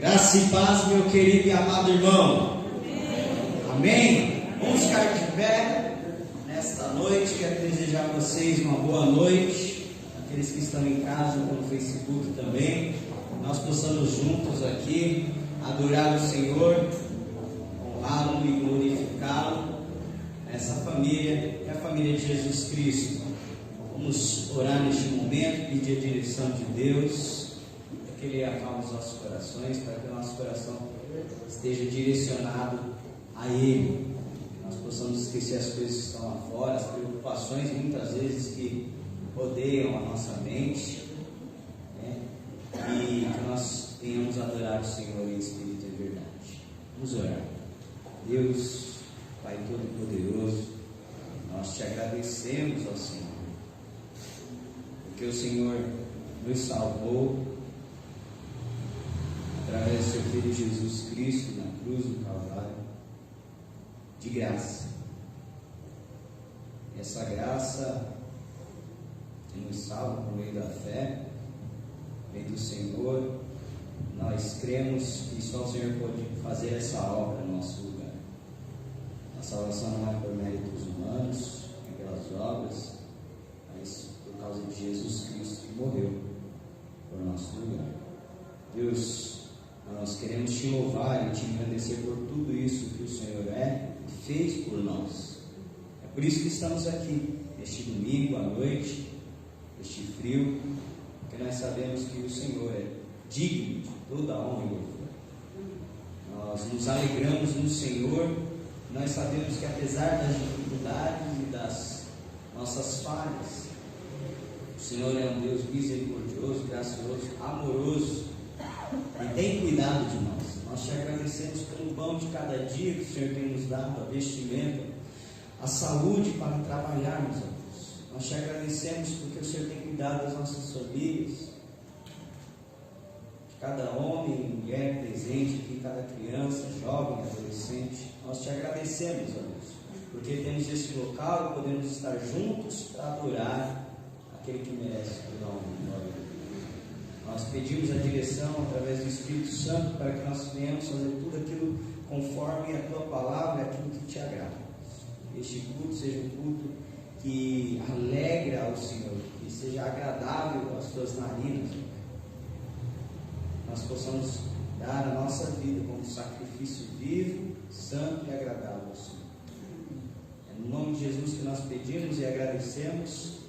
Graça e paz, meu querido e amado irmão. Amém? Vamos ficar de pé nesta noite. Quero desejar a vocês uma boa noite. Aqueles que estão em casa pelo Facebook também. Nós possamos juntos aqui adorar o Senhor, honrá-lo e glorificá-lo. Essa família é a família de Jesus Cristo. Vamos orar neste momento, pedir a direção de Deus, para que Ele acalme os nossos corações, para que o nosso coração esteja direcionado a Ele. Que nós possamos esquecer as coisas que estão lá fora, as preocupações muitas vezes que rodeiam a nossa mente, né? E que nós venhamos adorar o Senhor em espírito e verdade. Vamos orar. Deus, Pai Todo-Poderoso, nós te agradecemos ao Senhor, porque o Senhor nos salvou através do seu Filho Jesus Cristo na cruz do Calvário, de graça. E essa graça que nos salva por meio da fé, vem do Senhor. Nós cremos que só o Senhor pode fazer essa obra no nosso lugar. A salvação não é por méritos humanos, nem pelas obras, mas por causa de Jesus Cristo que morreu por nosso lugar. Deus, nós queremos te louvar e te agradecer por tudo isso que o Senhor é e fez por nós. É por isso que estamos aqui, neste domingo à noite, este frio, porque nós sabemos que o Senhor é digno de toda a honra e louvor. Nós nos alegramos no Senhor. Nós sabemos que apesar das dificuldades e das nossas falhas, o Senhor é um Deus misericordioso, gracioso, amoroso e tem cuidado de nós. Nós te agradecemos pelo pão de cada dia que o Senhor tem nos dado, a vestimenta, a saúde para trabalharmos, ó Deus. Nós te agradecemos porque o Senhor tem cuidado das nossas famílias, de cada homem e mulher presente aqui, cada criança, jovem, adolescente. Nós te agradecemos, ó Deus, porque temos esse local e podemos estar juntos para adorar aquele que merece toda a honra e glória. Nós pedimos a direção através do Espírito Santo para que nós venhamos fazer tudo aquilo conforme a tua palavra e aquilo que te agrada. Este culto seja um culto que alegra ao Senhor, que seja agradável às tuas narinas. Nós possamos dar a nossa vida como sacrifício vivo, santo e agradável ao Senhor. É no nome de Jesus que nós pedimos e agradecemos.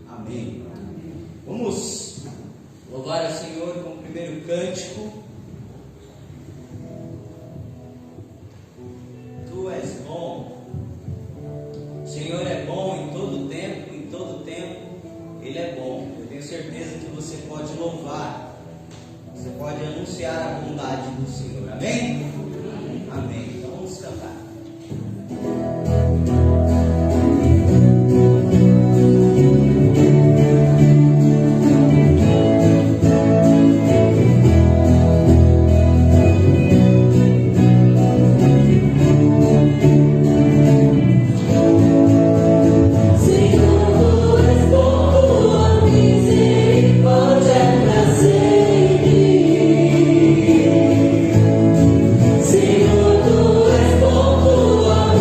Amém. Vamos louvar ao Senhor com o primeiro cântico. Tu és bom. O Senhor é bom em todo tempo Ele é bom. Eu tenho certeza que você pode louvar, você pode anunciar a bondade do Senhor. Amém? Amém. Então vamos cantar. Senhor, tu és bom, tua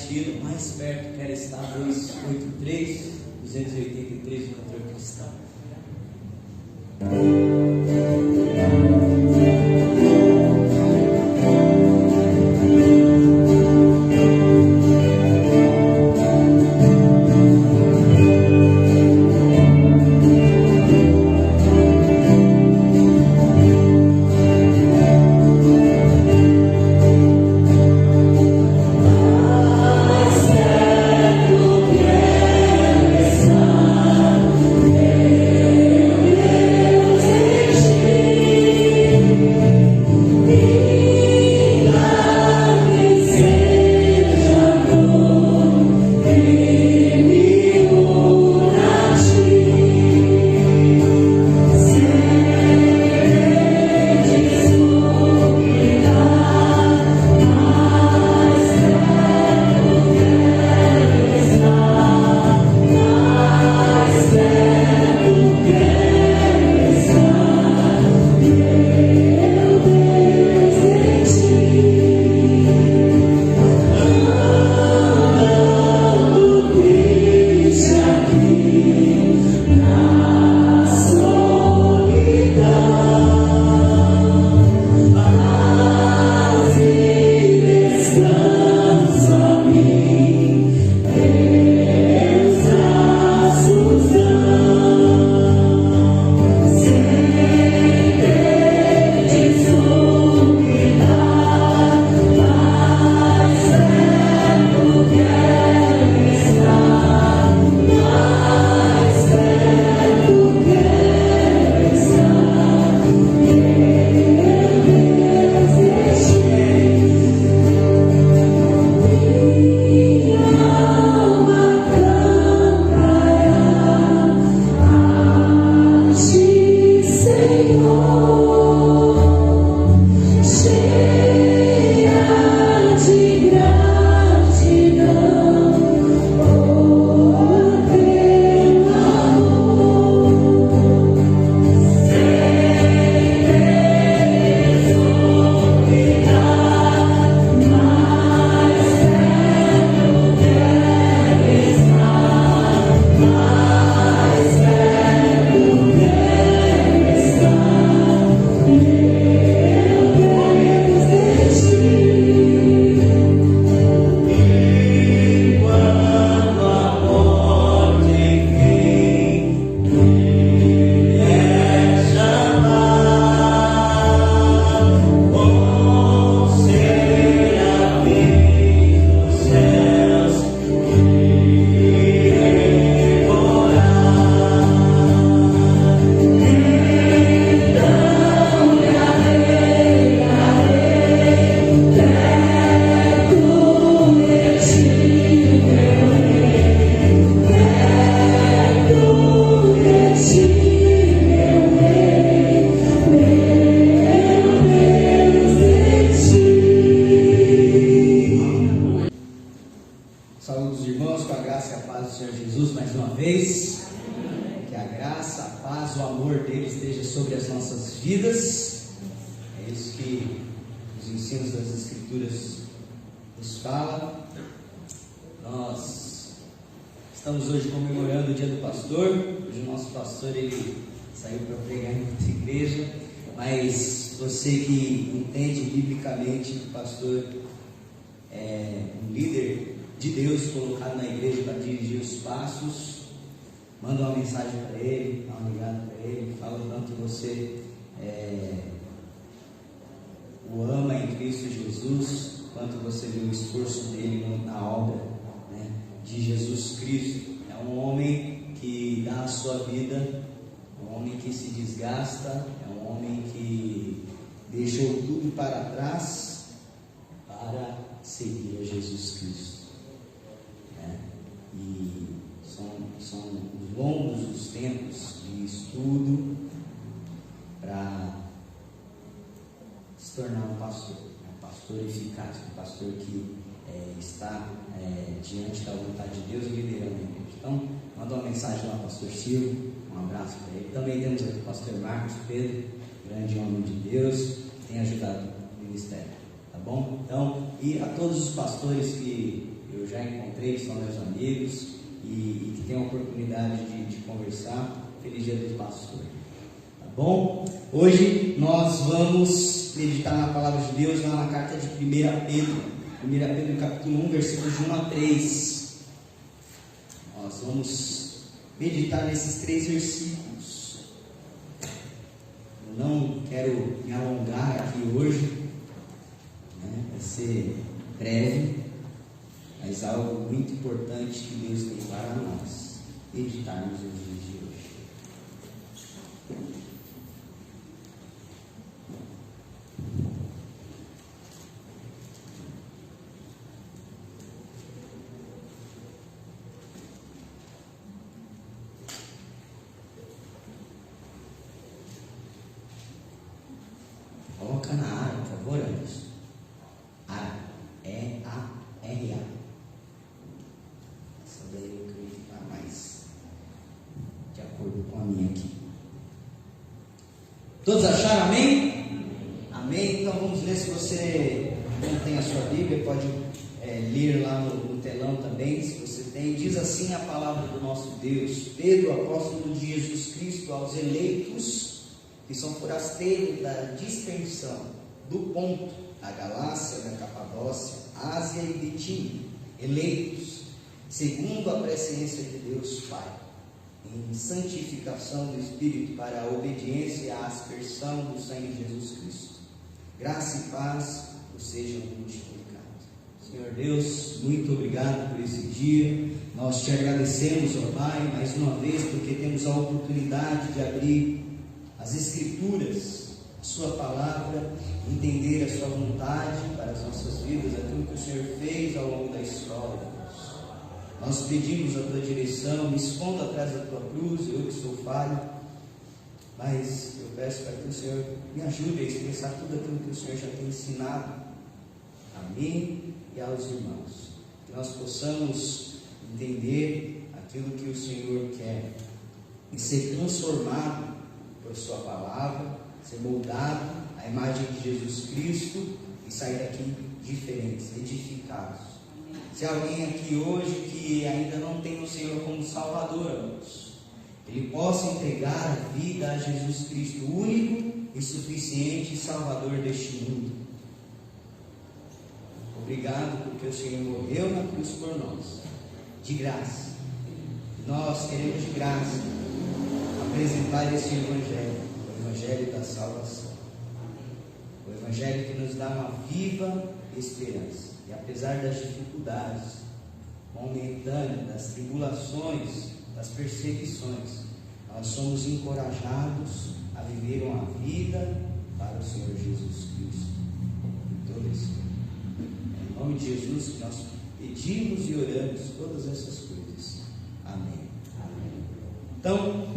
assistindo, mais perto quer estar, 283, do cantor cristão. Estamos hoje comemorando o Dia do Pastor. Hoje o nosso pastor ele saiu para pregar em outra igreja, mas você que entende biblicamente que o pastor é um líder de Deus colocado na igreja para dirigir os passos, manda uma mensagem para ele, dá uma ligada para ele, fala o quanto você o ama em Cristo Jesus, quanto você vê o esforço dele na obra, né, de Jesus Cristo. É um homem que dá a sua vida, um homem que se desgasta, é um homem que deixou tudo para trás para seguir a Jesus Cristo, né? E são longos os tempos de estudo para se tornar um pastor eficaz, um pastor que está diante da vontade de Deus e liderando a igreja. Então, manda uma mensagem lá ao pastor Silvio, um abraço para ele. Também temos aqui o pastor Marcos Pedro, grande homem de Deus, que tem ajudado o ministério, tá bom? Então, e a todos os pastores que eu já encontrei, que são meus amigos, e que tenho a oportunidade de conversar. Feliz Dia dos Pastores. Tá bom? Hoje nós vamos meditar na palavra de Deus lá na carta de 1 Pedro. 1 Pedro capítulo 1, versículos de 1 a 3. Nós vamos meditar nesses 3 versículos. Eu não quero me alongar aqui hoje, né? Vai ser breve, mas algo muito importante que Deus tem para nós meditarmos os dias de hoje. Coloca na área, por favor, Anderson. Ara. E-A-R-A. Essa daí eu queria ficar mais de acordo com a minha aqui. Todos acharam amém? Amém? Então vamos ler. Se você não tem a sua Bíblia, pode ler lá no telão também, se você tem. Diz assim a palavra do nosso Deus: Pedro, apóstolo de Jesus Cristo, aos eleitos que são forasteiros da dispersão, do Ponto, da Galácia, da Capadócia, Ásia e Bitínia, eleitos, segundo a presciência de Deus Pai, em santificação do Espírito para a obediência e a aspersão do sangue de Jesus Cristo. Graça e paz nos sejam multiplicados. Senhor Deus, muito obrigado por esse dia. Nós te agradecemos, ó Pai, mais uma vez, porque temos a oportunidade de abrir as Escrituras, a sua palavra, entender a sua vontade para as nossas vidas, aquilo que o Senhor fez ao longo da história. Nós pedimos a tua direção, me esconda atrás da tua cruz, eu que sou falho, mas eu peço para que o Senhor me ajude a expressar tudo aquilo que o Senhor já tem ensinado a mim e aos irmãos, que nós possamos entender aquilo que o Senhor quer e ser transformado por sua palavra, ser moldado à imagem de Jesus Cristo e sair daqui diferentes, edificados. Se há alguém aqui hoje que ainda não tem o Senhor como Salvador, amigos, ele possa entregar a vida a Jesus Cristo, o único e suficiente Salvador deste mundo. Obrigado porque o Senhor morreu na cruz por nós, de graça. Nós queremos de graça apresentar esse Evangelho, o Evangelho da salvação, o Evangelho que nos dá uma viva esperança. E apesar das dificuldades momentâneas, das tribulações, das perseguições, nós somos encorajados a viver uma vida para o Senhor Jesus Cristo. Todo esse é em nome de Jesus que nós pedimos e oramos todas essas coisas. Amém. Amém. Então,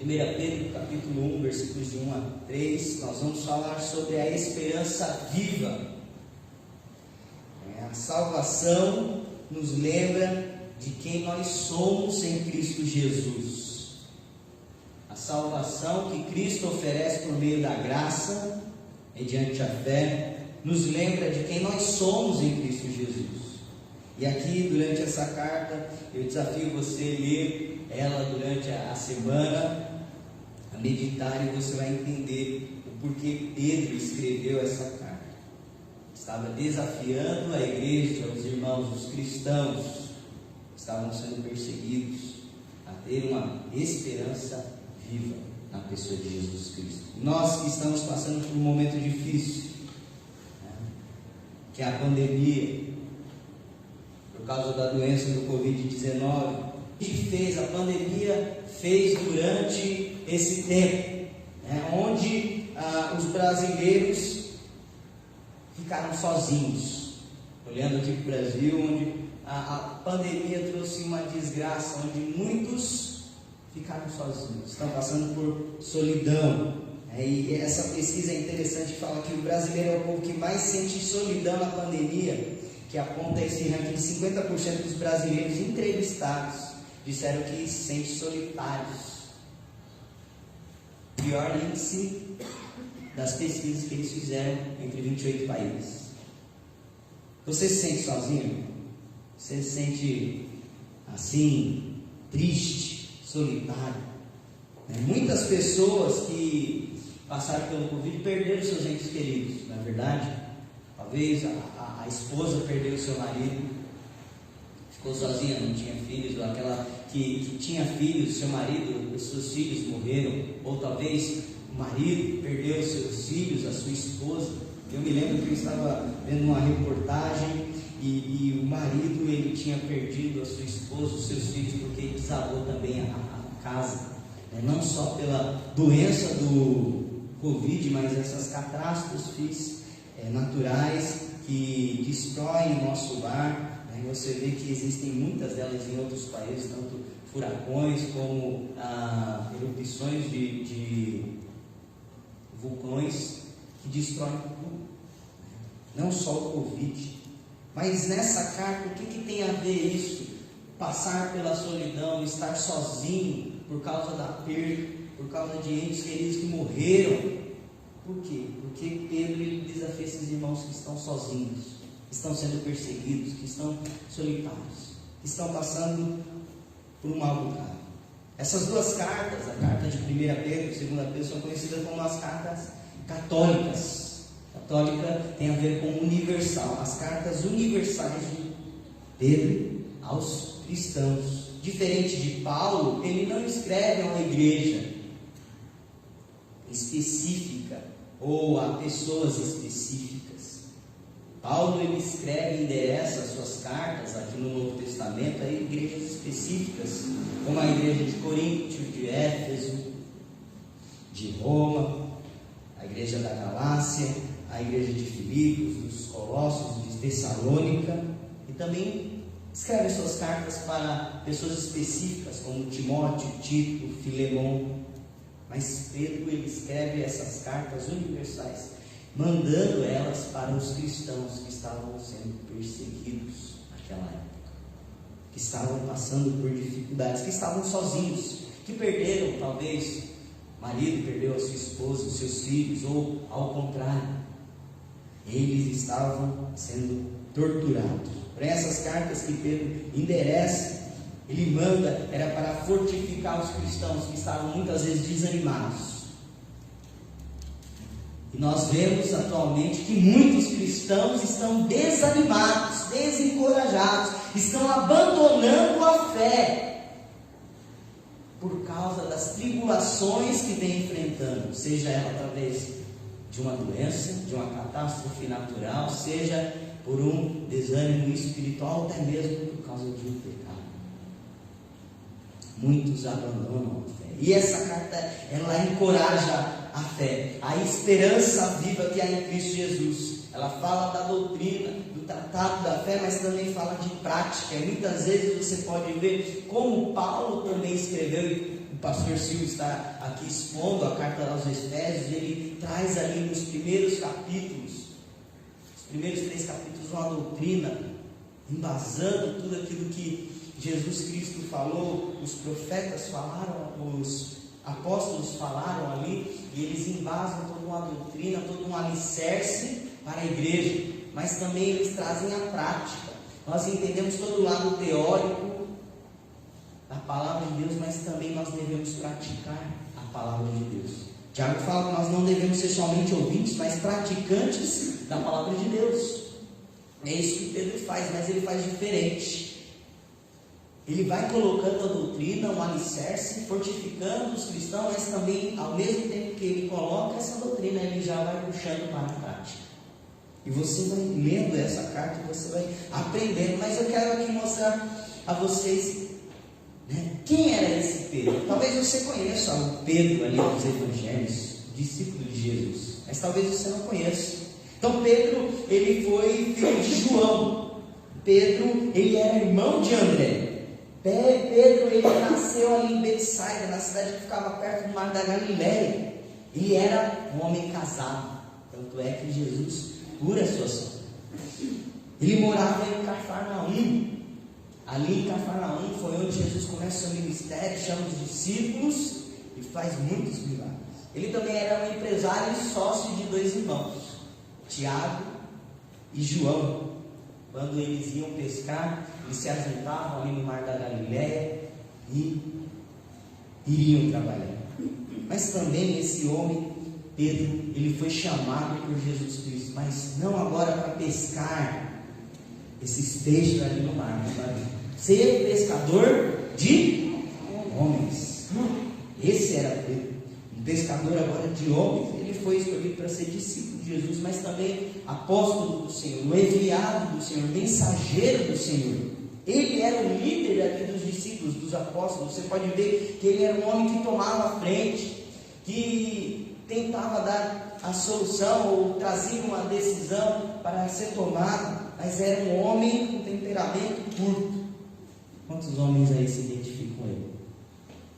1 Pedro capítulo 1, versículos de 1 a 3, nós vamos falar sobre a esperança viva. A salvação nos lembra de quem nós somos em Cristo Jesus. A salvação que Cristo oferece por meio da graça, mediante a fé, nos lembra de quem nós somos em Cristo Jesus. E aqui, durante essa carta, eu desafio você a ler ela durante a semana, a meditar, e você vai entender o porquê Pedro escreveu essa carta. Estava desafiando a igreja, os irmãos, os cristãos que estavam sendo perseguidos, a ter uma esperança viva na pessoa de Jesus Cristo. Nós que estamos passando por um momento difícil, que é a pandemia, por causa da doença do Covid-19, a pandemia fez durante esse tempo, onde os brasileiros ficaram sozinhos. Olhando aqui para o Brasil, onde a pandemia trouxe uma desgraça, onde muitos ficaram sozinhos, estão passando por solidão. E essa pesquisa é interessante, fala que o brasileiro é o povo que mais sente solidão na pandemia, que aponta esse ranking: 50% dos brasileiros entrevistados disseram que se sentem solitários. Pior índice das pesquisas que eles fizeram entre 28 países. Você se sente sozinho? Você se sente assim, triste, solitário. Muitas pessoas que passaram pelo Covid perderam seus entes queridos, não é verdade? Talvez a esposa perdeu seu marido, ficou sozinha, não tinha filhos, ou aquela que tinha filhos, seu marido, os seus filhos morreram, ou talvez o marido perdeu seus filhos, a sua esposa. Eu me lembro que eu estava vendo uma reportagem e o marido, ele tinha perdido a sua esposa, os seus filhos, porque desabou também a casa, não só pela doença do Covid, mas essas catástrofes naturais que destroem o nosso lar. Você vê que existem muitas delas em outros países, tanto furacões como erupções de vulcões que destroem tudo, não só o Covid. Mas nessa carta, o que tem a ver isso? Passar pela solidão, estar sozinho por causa da perda, por causa de entes queridos que morreram. Por quê? Porque Pedro ele desafia esses irmãos que estão sozinhos, que estão sendo perseguidos, que estão solitários, que estão passando por um mau bocado. Essas duas cartas, a carta de 1 Pedro e 2 Pedro, são conhecidas como as cartas católicas. Católica tem a ver com universal, as cartas universais de Pedro aos cristãos. Diferente de Paulo, ele não escreve a uma igreja específica ou a pessoas específicas. Paulo ele escreve e endereça as suas cartas aqui no Novo Testamento a igrejas específicas, como a igreja de Corinto, de Éfeso, de Roma, a igreja da Galácia, a igreja de Filipos, dos Colossos, de Tessalônica, e também escreve suas cartas para pessoas específicas, como Timóteo, Tito, Filemão. Mas Pedro ele escreve essas cartas universais, mandando elas para os cristãos que estavam sendo perseguidos naquela época, que estavam passando por dificuldades, que estavam sozinhos, que perderam talvez o marido, perdeu a sua esposa, os seus filhos, ou ao contrário, eles estavam sendo torturados. Por essas cartas que Pedro endereça, ele manda, era para fortificar os cristãos que estavam muitas vezes desanimados. E nós vemos atualmente que muitos cristãos estão desanimados, desencorajados, estão abandonando a fé por causa das tribulações que vem enfrentando, seja ela através de uma doença, de uma catástrofe natural, seja por um desânimo espiritual, até mesmo por causa de um pecado. Muitos abandonam a fé. E essa carta, ela encoraja a fé, a esperança viva que há em Cristo Jesus. Ela fala da doutrina, do tratado da fé, mas também fala de prática. E muitas vezes você pode ver como Paulo também escreveu, e o pastor Silvio está aqui expondo a carta aos Efésios. Ele traz ali nos primeiros capítulos, os primeiros 3 capítulos, uma doutrina, embasando tudo aquilo que Jesus Cristo falou, os profetas falaram, os apóstolos falaram ali, e eles embasam toda uma doutrina, todo um alicerce para a igreja, mas também eles trazem a prática. Nós entendemos todo o lado teórico da palavra de Deus, mas também nós devemos praticar a palavra de Deus. Tiago fala que nós não devemos ser somente ouvintes, mas praticantes da palavra de Deus. É isso que Pedro faz, mas ele faz diferente. Ele vai colocando a doutrina, um alicerce, fortificando os cristãos, mas também, ao mesmo tempo que ele coloca essa doutrina, ele já vai puxando para a prática. E você vai lendo essa carta, você vai aprendendo. Mas eu quero aqui mostrar a vocês, quem era esse Pedro. Talvez você conheça o Pedro ali nos evangelhos, discípulo de Jesus, mas talvez você não conheça. Então Pedro, ele foi filho de João. Pedro, ele era irmão de André. Pedro, ele nasceu ali em Betsaida, na cidade que ficava perto do mar da Galileia. Ele era um homem casado, tanto é que Jesus cura a sua sogra. Ele morava em Cafarnaum. Ali em Cafarnaum foi onde Jesus começa o seu ministério, chama os discípulos e faz muitos milagres. Ele também era um empresário e sócio de 2 irmãos, Tiago e João. quando eles iam pescar, eles se ajuntavam ali no mar da Galileia e iriam trabalhar. Mas também esse homem, Pedro, ele foi chamado por Jesus Cristo, mas não agora para pescar esses peixes ali no mar, sabe? Ser pescador de homens. Esse era Pedro, um pescador agora de homens. Ele foi escolhido para ser discípulo de Jesus, mas também apóstolo do Senhor, o enviado do Senhor, mensageiro do Senhor. Ele era o líder aqui dos discípulos, dos apóstolos. Você pode ver que ele era um homem que tomava a frente, que tentava dar a solução ou trazia uma decisão para ser tomada, mas era um homem com temperamento curto. Quantos homens aí se identificam com ele?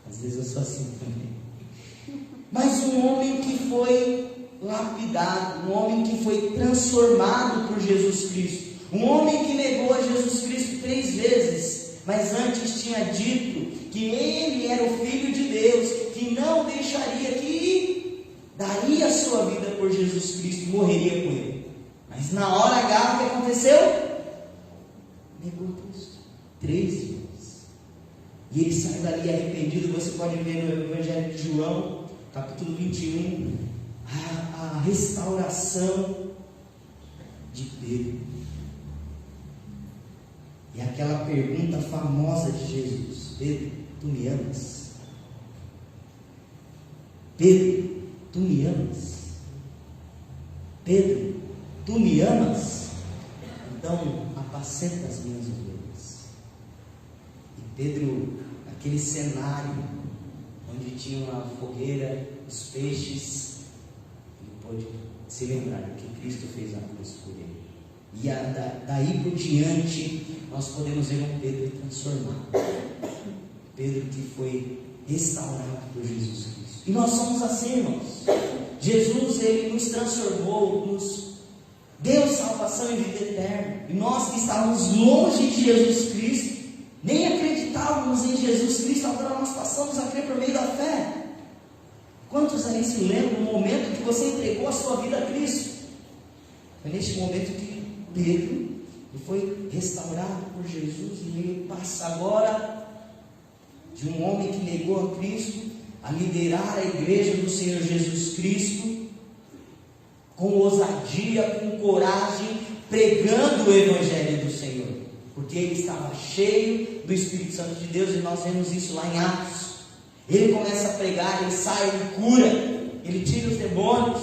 Às vezes eu sou assim também. Mas um homem que foi lapidado, um homem que foi transformado por Jesus Cristo, um homem que negou a Jesus Cristo 3 vezes, mas antes tinha dito que ele era o Filho de Deus, que não deixaria, que daria a sua vida por Jesus Cristo, morreria com ele. Mas na hora H, o que aconteceu? Negou Cristo 3 vezes. E ele sai dali arrependido. Você pode ver no Evangelho de João, capítulo 21, a restauração de Pedro. E aquela pergunta famosa de Jesus: Pedro, tu me amas? Pedro, tu me amas? Pedro, tu me amas? Então apacenta as minhas ovelhas. E Pedro, aquele cenário onde tinha uma fogueira, os peixes, ele pôde se lembrar do que Cristo fez na cruz por ele. E daí por diante nós podemos ver um Pedro transformado, Pedro que foi restaurado por Jesus Cristo. E nós somos assim, irmãos. Jesus, ele nos transformou, nos deu salvação e vida eterna. E nós que estávamos longe de Jesus Cristo, nem acreditávamos em Jesus Cristo, agora nós passamos a crer por meio da fé. Quantos aí se lembram do momento que você entregou a sua vida a Cristo? Foi neste momento que Pedro foi restaurado por Jesus, e ele passa agora de um homem que negou a Cristo a liderar a igreja do Senhor Jesus Cristo com ousadia, com coragem, pregando o Evangelho do Senhor, porque ele estava cheio do Espírito Santo de Deus. E nós vemos isso lá em Atos. Ele começa a pregar, ele sai, ele cura, ele tira os demônios,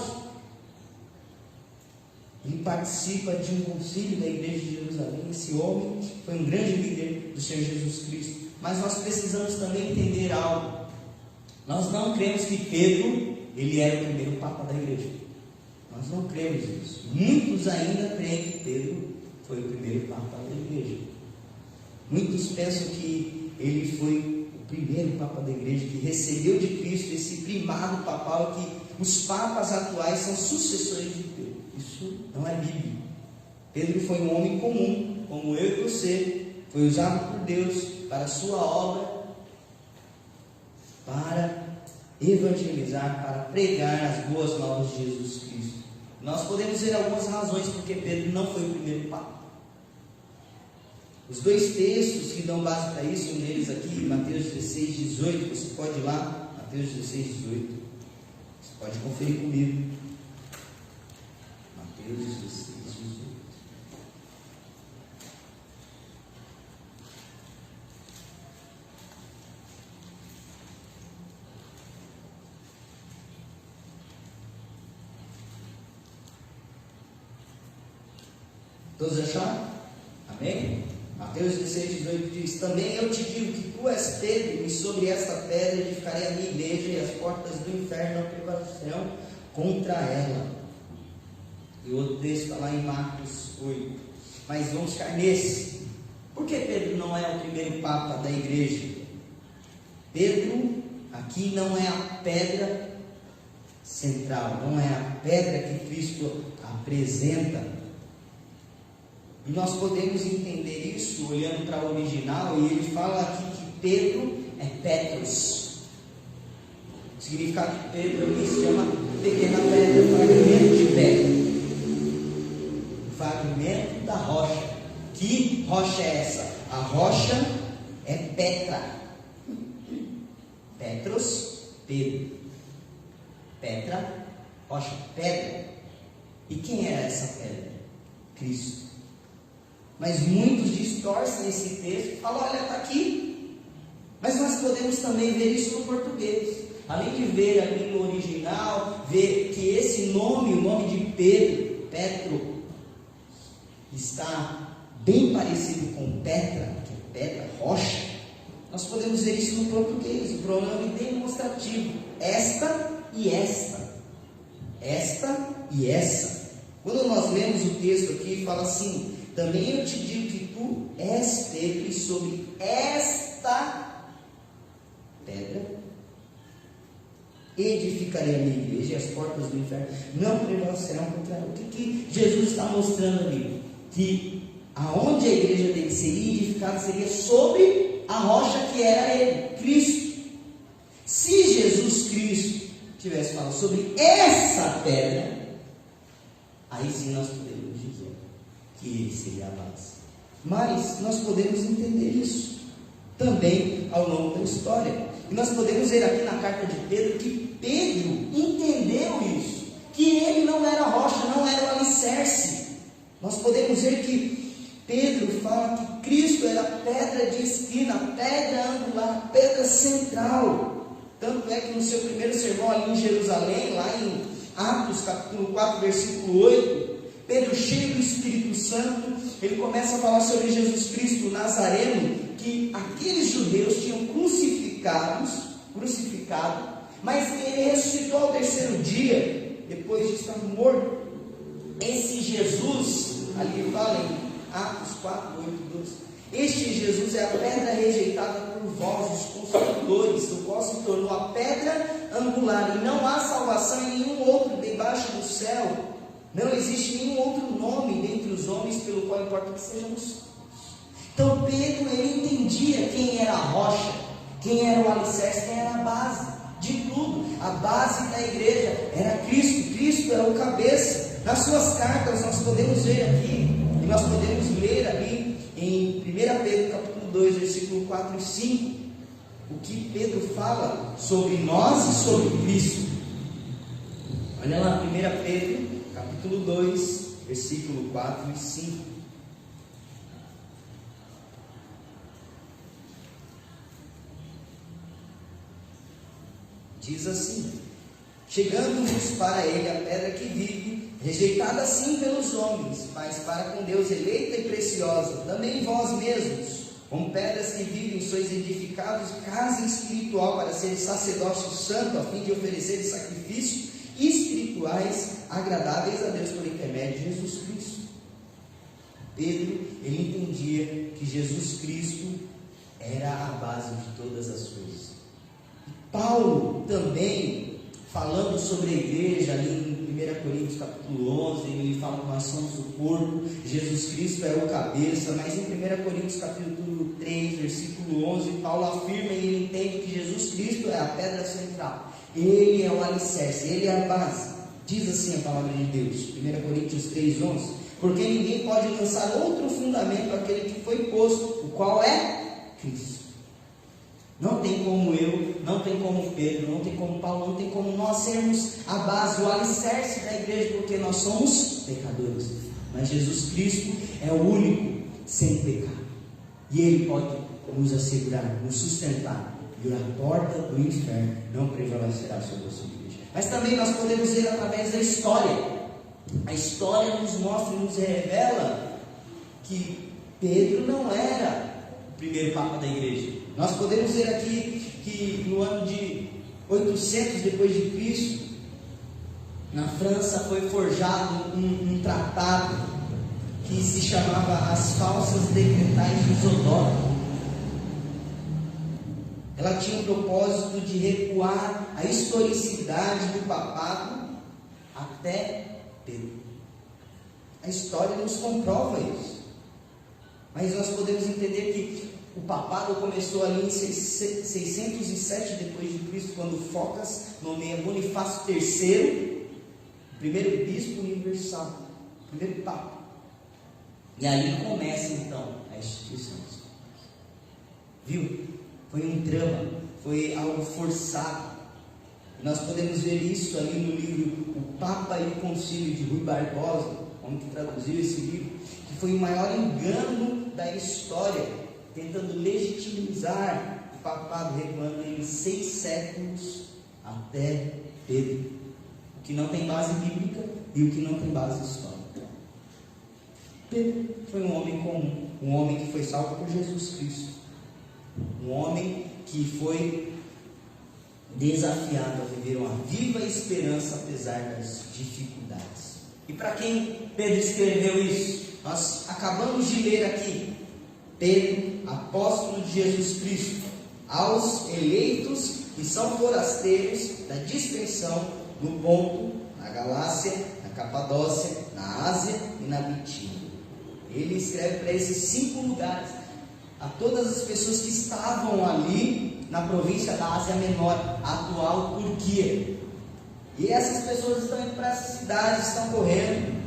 ele participa de um concílio da igreja de Jerusalém. Esse homem foi um grande líder do Senhor Jesus Cristo. Mas nós precisamos também entender algo. Nós não cremos que Pedro, ele era o primeiro papa da igreja. Nós não cremos nisso. Muitos ainda creem que Pedro foi o primeiro papa da igreja. Muitos pensam que ele foi o primeiro papa da igreja, que recebeu de Cristo esse primado papal, que os papas atuais são sucessores de Pedro. Isso não é bíblico. Pedro foi um homem comum, como eu e você, foi usado por Deus para a sua obra, para evangelizar, para pregar as boas novas de Jesus Cristo. Nós podemos ver algumas razões porque Pedro não foi o primeiro papa. Os 2 textos que dão base para isso, um deles aqui, Mateus 16, 18, você pode ir lá, Mateus 16, 18, você pode conferir comigo. Mateus 16, 18. Todos acharam? Amém? Mateus 16, 18 diz: também eu te digo que tu és Pedro, e sobre esta pedra edificarei a minha igreja, e as portas do inferno não prevalecerão contra ela. E o outro texto está lá em Marcos 8. Mas vamos ficar nesse. Por que Pedro não é o primeiro papa da igreja? Pedro aqui não é a pedra central, não é a pedra que Cristo apresenta. E nós podemos entender isso olhando para o original, e ele fala aqui que Pedro é Petros. O significado de Pedro aqui se chama pequena pedra, fragmento de pedra, fragmento da rocha. Que rocha é essa? A rocha é Petra. Petros, Pedro. Petra, rocha, pedra. E quem era essa pedra? Cristo. Mas muitos distorcem esse texto e falam: olha, está aqui. Mas nós podemos também ver isso no português. Além de ver ali no original, ver que esse nome, o nome de Pedro, Petro, está bem parecido com Petra, que é pedra, rocha. Nós podemos ver isso no português, o pronome demonstrativo, esta e esta. Esta e essa. Quando nós lemos o texto aqui, fala assim: também eu te digo que tu és Pedro, e sobre esta pedra edificarei a minha igreja, e as portas do inferno não prevalecerão contra ela. O que Jesus está mostrando ali? Que aonde a igreja dele seria edificada seria sobre a rocha que era ele, Cristo. Se Jesus Cristo tivesse falado sobre essa pedra, aí sim nós poderíamos dizer que ele seria a base. Mas nós podemos entender isso também ao longo da história. E nós podemos ver aqui na carta de Pedro que Pedro entendeu isso, que ele não era rocha, não era o alicerce. Nós podemos ver que Pedro fala que Cristo era pedra de esquina, pedra angular, pedra central. Tanto é que no seu primeiro sermão ali em Jerusalém, lá em Atos capítulo 4, versículo 8, Pedro, cheio do Espírito Santo, ele começa a falar sobre Jesus Cristo Nazareno, que aqueles judeus tinham crucificado, mas que ele ressuscitou ao terceiro dia, depois de estar morto. Esse Jesus, ali ele fala em Atos 4, 8, 12, este Jesus é a pedra rejeitada por vós, os construtores, o qual se tornou a pedra angular, e não há salvação em nenhum outro debaixo do céu. Não existe nenhum outro nome dentre os homens pelo qual importa que sejamos. Então Pedro, ele entendia quem era a rocha, quem era o alicerce, quem era a base de tudo. A base da igreja era Cristo. Cristo era o cabeça. Nas suas cartas nós podemos ver aqui, e nós podemos ler ali em 1 Pedro capítulo 2, versículo 4 e 5, o que Pedro fala sobre nós e sobre Cristo. Olha lá, 1 Pedro capítulo 2, versículo 4 e 5. Diz assim: chegando-vos para ele a pedra que vive, rejeitada sim pelos homens, mas para com Deus eleita e preciosa. Também vós mesmos, como pedras que vivem, sois edificados casa espiritual para ser sacerdócio santo, a fim de oferecer sacrifícios espirituais agradáveis a Deus por intermédio de Jesus Cristo. Pedro, ele entendia que Jesus Cristo era a base de todas as coisas. Paulo também, falando sobre a igreja, ali em 1 Coríntios capítulo 11, ele fala que nós somos o corpo, Jesus Cristo é o cabeça, mas em 1 Coríntios capítulo 3, versículo 11, Paulo afirma e ele entende que Jesus Cristo é a pedra central, ele é o alicerce, ele é a base. Diz assim a palavra de Deus, 1 Coríntios 3, 11, porque ninguém pode lançar outro fundamento àquele que foi posto, o qual é Cristo. Não tem como eu, não tem como Pedro, não tem como Paulo, não tem como nós sermos a base, o alicerce da igreja, porque nós somos pecadores. Mas Jesus Cristo é o único sem pecado. E Ele pode nos assegurar, nos sustentar. E a porta do inferno não prevalecerá sobre a sua igreja. Mas também nós podemos ver através da história. A história nos mostra e nos revela que Pedro não era o primeiro papa da igreja. Nós podemos ver aqui que no ano de 800 depois de Cristo, na França foi forjado um tratado que se chamava As Falsas Decretais de Isidoro. Ela tinha o propósito de recuar a historicidade do papado até Pedro. A história nos comprova isso. Mas nós podemos entender que o papado começou ali em 607 depois de Cristo, quando Focas nomeia Bonifácio III, primeiro bispo universal, primeiro papa. E aí começa então a instituição. Viu? Foi um drama, foi algo forçado. Nós podemos ver isso ali no livro O Papa e o Concílio, de Rui Barbosa, homem que traduziu esse livro, que foi o maior engano da história, tentando legitimizar o papado, recuando em 6 séculos até Pedro, o que não tem base bíblica e o que não tem base histórica. Pedro foi um homem comum, um homem que foi salvo por Jesus Cristo, um homem que foi desafiado a viver uma viva esperança apesar das dificuldades. E para quem Pedro escreveu isso? Nós acabamos de ler aqui, Pedro, apóstolo de Jesus Cristo, aos eleitos que são forasteiros da dispersão no Ponto, na Galácia, na Capadócia, na Ásia e na Bitínia. Ele escreve para esses 5 lugares, a todas as pessoas que estavam ali na província da Ásia Menor, a atual Turquia. E essas pessoas estão indo para essas cidades, estão correndo.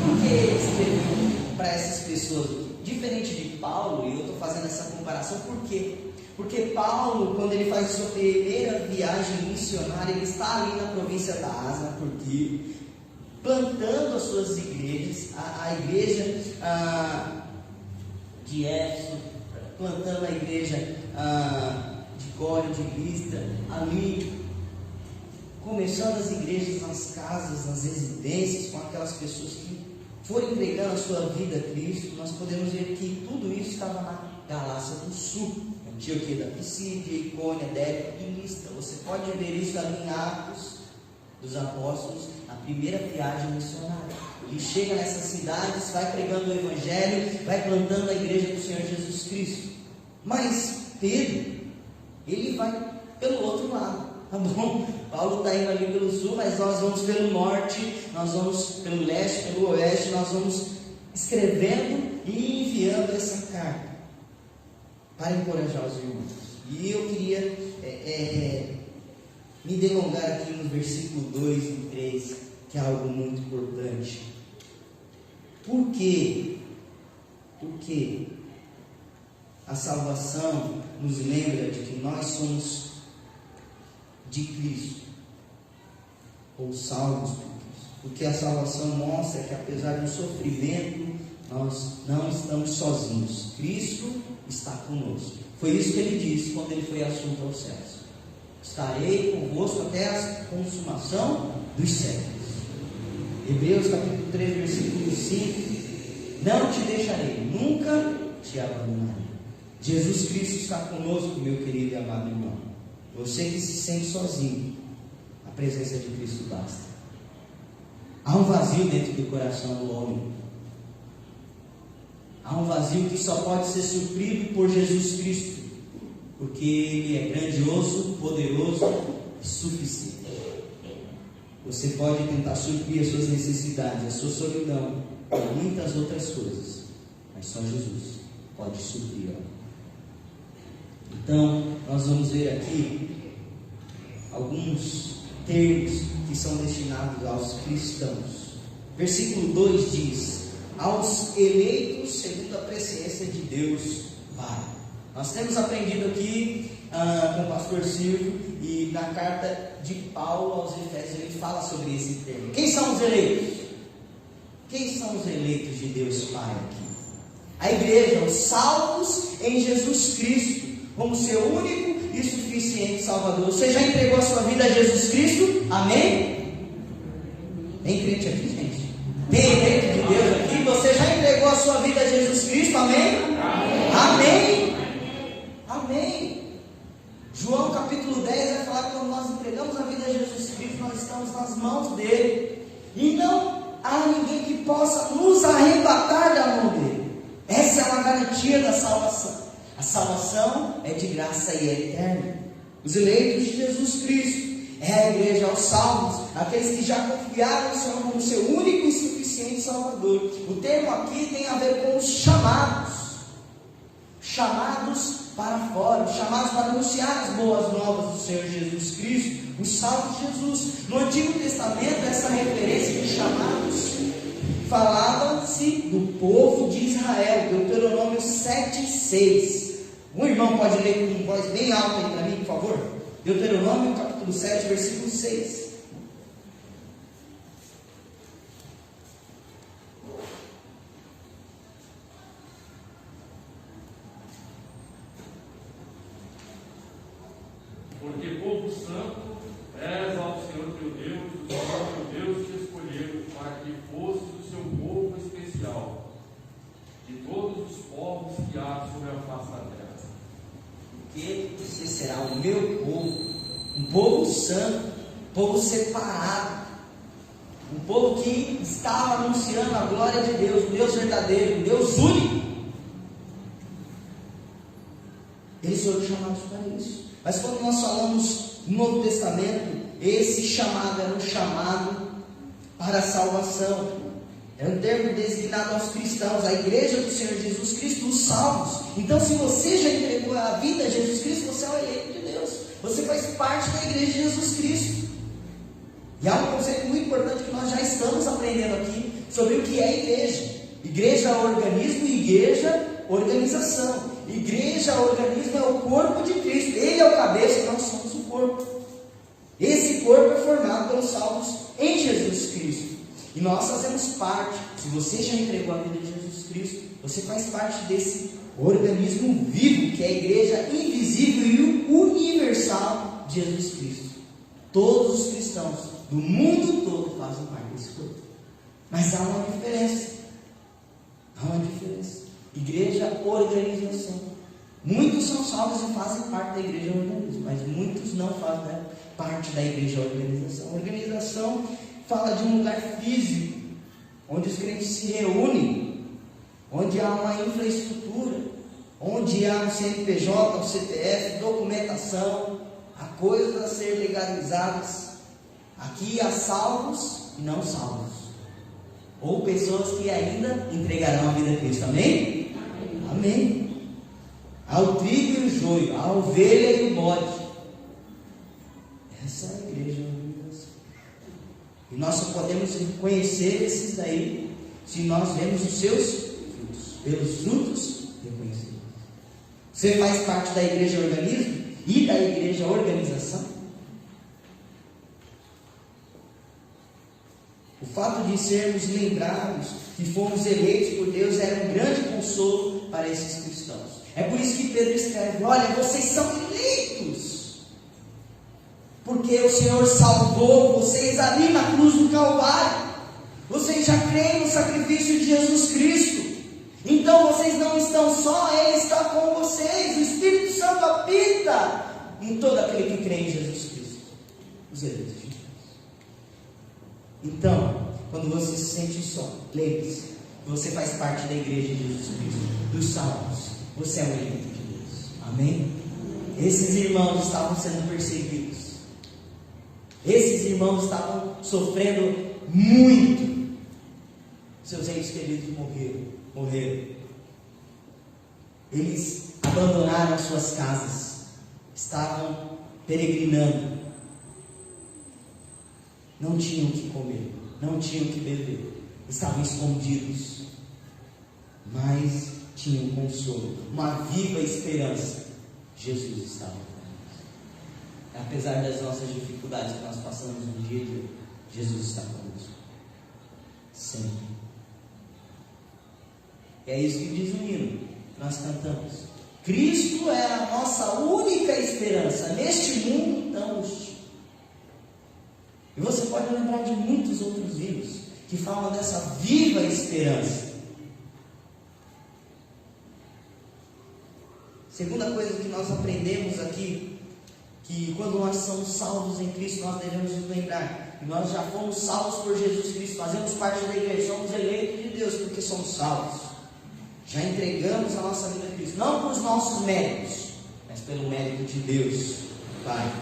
Por que ele escreveu para essas pessoas? Diferente de Paulo, e eu estou fazendo essa comparação, por quê? Porque Paulo, quando ele faz sua primeira viagem missionária, ele está ali na província da Ásia, na Turquia, plantando as suas igrejas, a igreja de Éfeso, plantando a igreja de Córintho, de Listra, ali, começando as igrejas nas casas, nas residências, com aquelas pessoas que foram entregando a sua vida a Cristo. Nós podemos ver que tudo isso estava na Galácia do Sul, Antioquia da Pisídia, Icônia, Derbe e Listra. Você pode ver isso ali em Atos dos Apóstolos, na primeira viagem missionária. Ele chega nessas cidades, vai pregando o Evangelho, vai plantando a igreja do Senhor Jesus Cristo. Mas Pedro, ele vai pelo outro lado, tá bom? Paulo está indo ali pelo sul, mas nós vamos pelo norte, nós vamos pelo leste, pelo oeste, nós vamos escrevendo e enviando essa carta para encorajar os irmãos. E eu queria me delongar aqui no versículo 2 e 3, que é algo muito importante. Por quê? Porque a salvação nos lembra de que nós somos de Cristo, ou salvos por Cristo. Porque a salvação mostra que apesar do sofrimento, nós não estamos sozinhos. Cristo está conosco. Foi isso que ele disse quando ele foi assunto aos céus: estarei convosco até a consumação dos séculos. Hebreus capítulo 3, versículo 5: não te deixarei, nunca te abandonarei. Jesus Cristo está conosco, meu querido e amado irmão. Você que se sente sozinho, a presença de Cristo basta. Há um vazio dentro do coração do homem. Há um vazio que só pode ser suprido por Jesus Cristo, porque Ele é grandioso, poderoso e suficiente. Você pode tentar suprir as suas necessidades, a sua solidão e muitas outras coisas, mas só Jesus pode suprir. Então, nós vamos ver aqui alguns termos que são destinados aos cristãos. Versículo 2 diz: aos eleitos segundo a presciência de Deus Pai. Nós temos aprendido aqui com o pastor Silvio, e na carta de Paulo aos Efésios ele fala sobre esse termo. Quem são os eleitos? Quem são os eleitos de Deus Pai aqui? A igreja, os salvos em Jesus Cristo, como seu único e suficiente Salvador. Você já entregou a sua vida a Jesus Cristo? Amém? Tem crente aqui, gente? Tem crente de Deus aqui? Você já entregou a sua vida a Jesus Cristo? Amém? Amém? Amém. João capítulo 10 vai falar que quando nós entregamos a vida a Jesus Cristo, nós estamos nas mãos dele, e não há ninguém que possa nos arrebatar da mão dele. Essa é uma garantia da salvação. A salvação é de graça e é eterna. Os eleitos de Jesus Cristo é a igreja, aos salvos, aqueles que já confiaram no Senhor como seu único e suficiente Salvador. O termo aqui tem a ver com os chamados. Chamados para fora, chamados para anunciar as boas novas do Senhor Jesus Cristo, os salvos de Jesus. No Antigo Testamento, essa referência de chamados falava-se do povo de Israel, Deuteronômio 7:6. Um irmão pode ler com voz bem alta aí para mim, por favor? Deuteronômio capítulo 7, versículo 6. Porque povo santo és ao Senhor teu Deus, o Senhor teu Deus te escolheu para que fosse o seu povo especial de todos os povos que há sobre a face da terra. Porque você será o meu povo, um povo santo, um povo separado, um povo que estava anunciando a glória de Deus, o Deus verdadeiro, o Deus único. Eles foram chamados para isso. Mas quando nós falamos no Novo Testamento, esse chamado era um chamado para a salvação. É um termo designado aos cristãos, à igreja do Senhor Jesus Cristo, os salvos. Então, se você já entregou a vida a Jesus Cristo, você é o eleito de Deus. Você faz parte da igreja de Jesus Cristo. E há um conceito muito importante que nós já estamos aprendendo aqui sobre o que é igreja. Igreja é organismo e igreja organização. Igreja, organismo, é o corpo de Cristo. Ele é o cabeça e nós somos o corpo. Esse corpo é formado pelos salvos em Jesus Cristo. E nós fazemos parte. Se você já entregou a vida de Jesus Cristo, você faz parte desse organismo vivo, que é a igreja invisível e universal de Jesus Cristo. Todos os cristãos do mundo todo fazem parte desse corpo. Mas há uma diferença. Há uma diferença. Igreja, organização. Muitos são salvos e fazem parte da igreja organismo, mas muitos não fazem parte da igreja organização. Organização fala de um lugar físico, onde os crentes se reúnem, onde há uma infraestrutura, onde há um CNPJ, um CPF, documentação, há coisas a ser legalizadas. Aqui há salvos e não salvos, ou pessoas que ainda entregarão a vida a Cristo. Amém? Amém. Há o trigo e o joio, a ovelha e o bode. Essa é a igreja universal. E nós só podemos reconhecer esses daí se nós vemos os seus frutos. Pelos frutos reconhecemos. Você faz parte da igreja organismo e da igreja organização? O fato de sermos lembrados que fomos eleitos por Deus era um grande consolo para esses cristãos. É por isso que Pedro escreve: olha, vocês são eleitos, porque o Senhor salvou vocês ali na cruz do Calvário. Vocês já creem no sacrifício de Jesus Cristo. Então vocês não estão só, Ele está com vocês. O Espírito Santo habita em todo aquele que crê em Jesus Cristo, os eleitos de Deus. Então, quando você se sente só, lembre-se que você faz parte da igreja de Jesus Cristo, dos salvos. Você é um eleito de Deus. Amém? Esses irmãos estavam sendo perseguidos. Esses irmãos estavam sofrendo muito. Seus entes queridos morreram. Eles abandonaram as suas casas. Estavam peregrinando. Não tinham o que comer, não tinham o que beber, estavam escondidos, mas tinham consolo, uma viva esperança. Jesus estava com eles. Apesar das nossas dificuldades que nós passamos no dia a dia, Jesus está conosco, sempre. E é isso que diz o hino que nós cantamos: Cristo é a nossa única esperança neste mundo tão hostil. E você pode lembrar de muitos outros hinos que falam dessa viva esperança. Segunda coisa que nós aprendemos aqui, que quando nós somos salvos em Cristo, nós devemos nos lembrar que nós já fomos salvos por Jesus Cristo, fazemos parte da igreja, somos eleitos de Deus porque somos salvos. Já entregamos a nossa vida a Cristo, não por os nossos méritos, mas pelo mérito de Deus, Pai.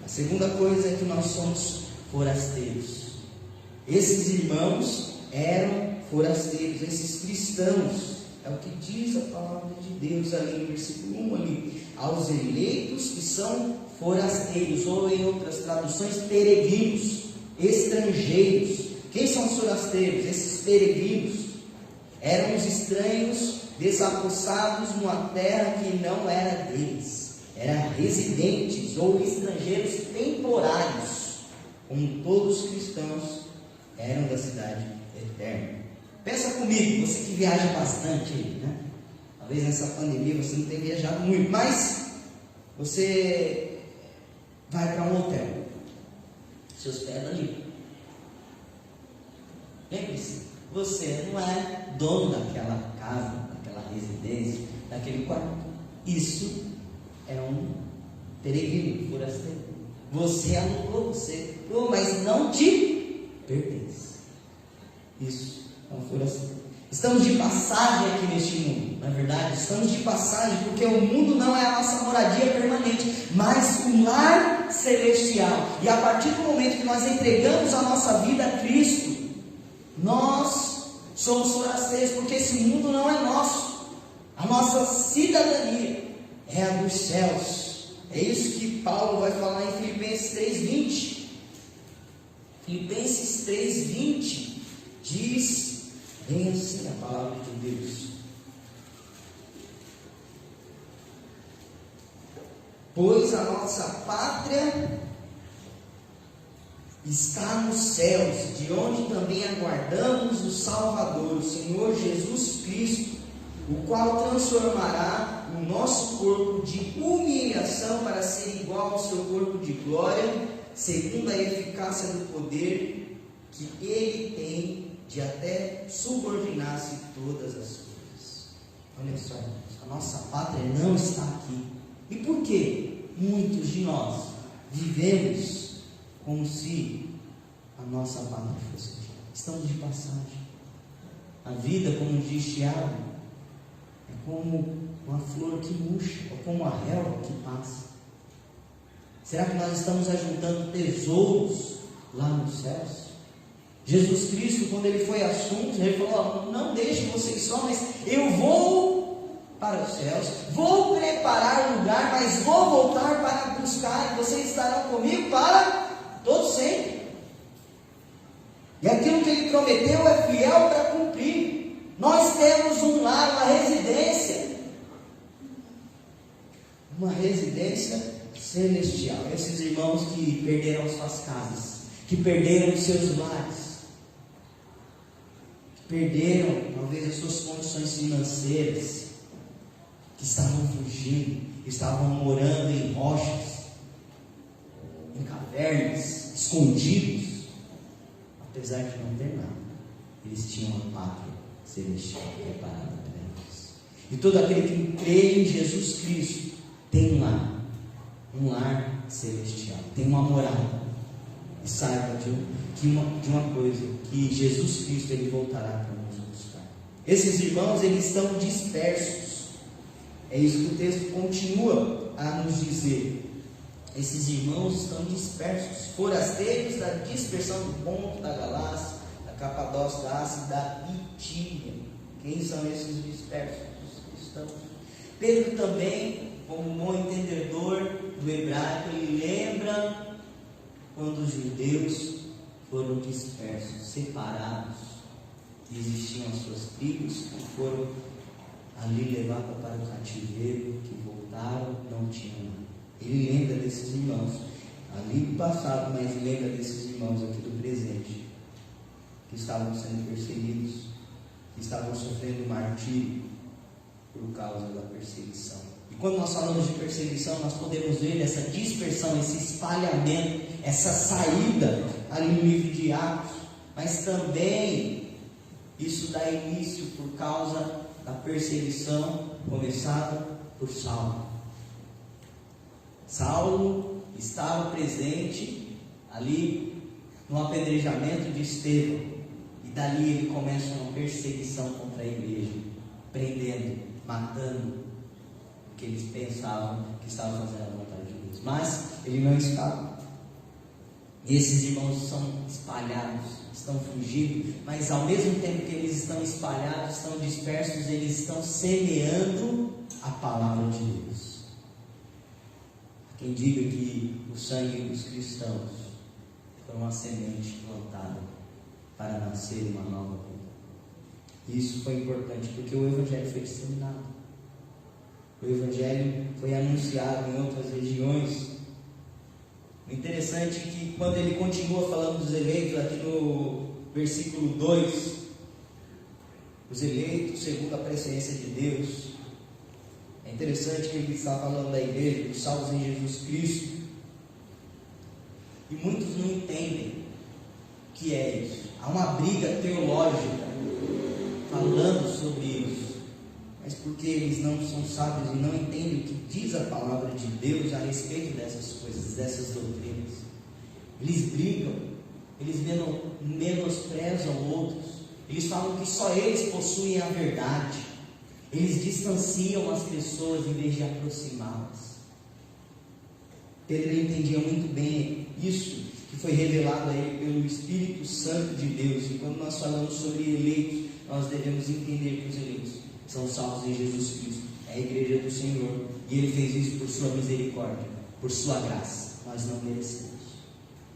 A segunda coisa é que nós somos forasteiros. Esses irmãos eram forasteiros, esses cristãos. É o que diz a palavra de Deus ali no versículo 1 ali. Aos eleitos que são forasteiros, ou em outras traduções, peregrinos, estrangeiros. Quem são os forasteiros? Esses peregrinos eram os estranhos desapossados numa terra que não era deles. Eram residentes ou estrangeiros temporários, como todos os cristãos eram da cidade eterna. Pensa comigo, você que viaja bastante, né? Talvez nessa pandemia você não tenha viajado muito, mas você vai para um hotel, se hospeda ali. Lembre-se, você não é dono daquela casa, daquela residência, daquele quarto. Isso é um peregrino, forasteiro. Você alugou, você comprou, mas não te pertence. Isso é um forasteiro. Estamos de passagem aqui neste mundo, não é verdade? Estamos de passagem porque o mundo não é a nossa moradia permanente, mas um lar celestial. E a partir do momento que nós entregamos a nossa vida a Cristo, nós somos forasteiros, porque esse mundo não é nosso. A nossa cidadania é a dos céus. É isso que Paulo vai falar em Filipenses 3:20. Filipenses 3:20 diz bem assim a palavra de Deus: pois a nossa pátria está nos céus, de onde também aguardamos o Salvador, o Senhor Jesus Cristo, o qual transformará o nosso corpo de humilhação para ser igual ao seu corpo de glória, segundo a eficácia do poder que Ele tem de até subordinar-se todas as coisas. Olha só, a nossa pátria não está aqui. E por que muitos de nós vivemos como se a nossa pátria fosse aqui? Estamos de passagem. A vida, como diz Tiago, é como uma flor que murcha, ou como a relva que passa. Será que nós estamos ajuntando tesouros lá nos céus? Jesus Cristo, quando ele foi assunto, ele falou: não deixe vocês só, mas eu vou para os céus, vou preparar lugar, mas vou voltar para buscar, e vocês estarão comigo para todo sempre. E aquilo que ele prometeu é fiel para cumprir. Nós temos um lar, uma residência celestial. Esses irmãos que perderam suas casas, que perderam os seus lares, perderam talvez as suas condições financeiras, que estavam fugindo, estavam morando em rochas, em cavernas, escondidos, apesar de não ter nada, eles tinham uma pátria celestial preparada para eles. E todo aquele que crê em Jesus Cristo tem um lar celestial, tem uma morada. E saiba de uma coisa, que Jesus Cristo ele voltará para nos buscar. Esses irmãos, eles estão dispersos. É isso que o texto continua a nos dizer. Esses irmãos estão dispersos, forasteiros da dispersão do Ponto, da Galácia, da Capadócia, da Ásia e da Bitínia. Quem são esses dispersos? Os cristãos. Pedro também, como bom entendedor do hebraico, ele lembra quando os judeus foram dispersos, separados, e existiam as suas tribos que foram ali levadas para o cativeiro, que voltaram, não tinham nada. Ele lembra desses irmãos, ali do passado, mas lembra desses irmãos aqui do presente, que estavam sendo perseguidos, que estavam sofrendo martírio por causa da perseguição. E quando nós falamos de perseguição, nós podemos ver essa dispersão, esse espalhamento, essa saída ali no livro de Atos, mas também isso dá início por causa da perseguição começada por Saulo. Saulo estava presente ali no apedrejamento de Estevão, e dali ele começa uma perseguição contra a igreja, prendendo, matando, porque eles pensavam que estavam fazendo a vontade de Deus, mas ele não estava. E esses irmãos são espalhados, estão fugindo, mas ao mesmo tempo que eles estão espalhados, estão dispersos, eles estão semeando a palavra de Deus. Quem diga que o sangue dos cristãos foi uma semente plantada para nascer uma nova vida. E isso foi importante porque o Evangelho foi disseminado. O Evangelho foi anunciado em outras regiões. O interessante é que quando ele continua falando dos eleitos, aqui no versículo 2, os eleitos segundo a presciência de Deus, é interessante que ele está falando da igreja, dos salvos em Jesus Cristo, e muitos não entendem o que é isso. Há uma briga teológica falando sobre isso, mas porque eles não são sábios e não entendem o que diz a palavra de Deus a respeito dessas coisas, dessas doutrinas. Eles brigam, eles menosprezam outros, eles falam que só eles possuem a verdade, eles distanciam as pessoas em vez de aproximá-las. Pedro entendia muito bem isso que foi revelado a ele pelo Espírito Santo de Deus. E quando nós falamos sobre eleitos, nós devemos entender que os eleitos são salvos em Jesus Cristo, é a igreja do Senhor, e Ele fez isso por sua misericórdia, por sua graça. Nós não merecemos.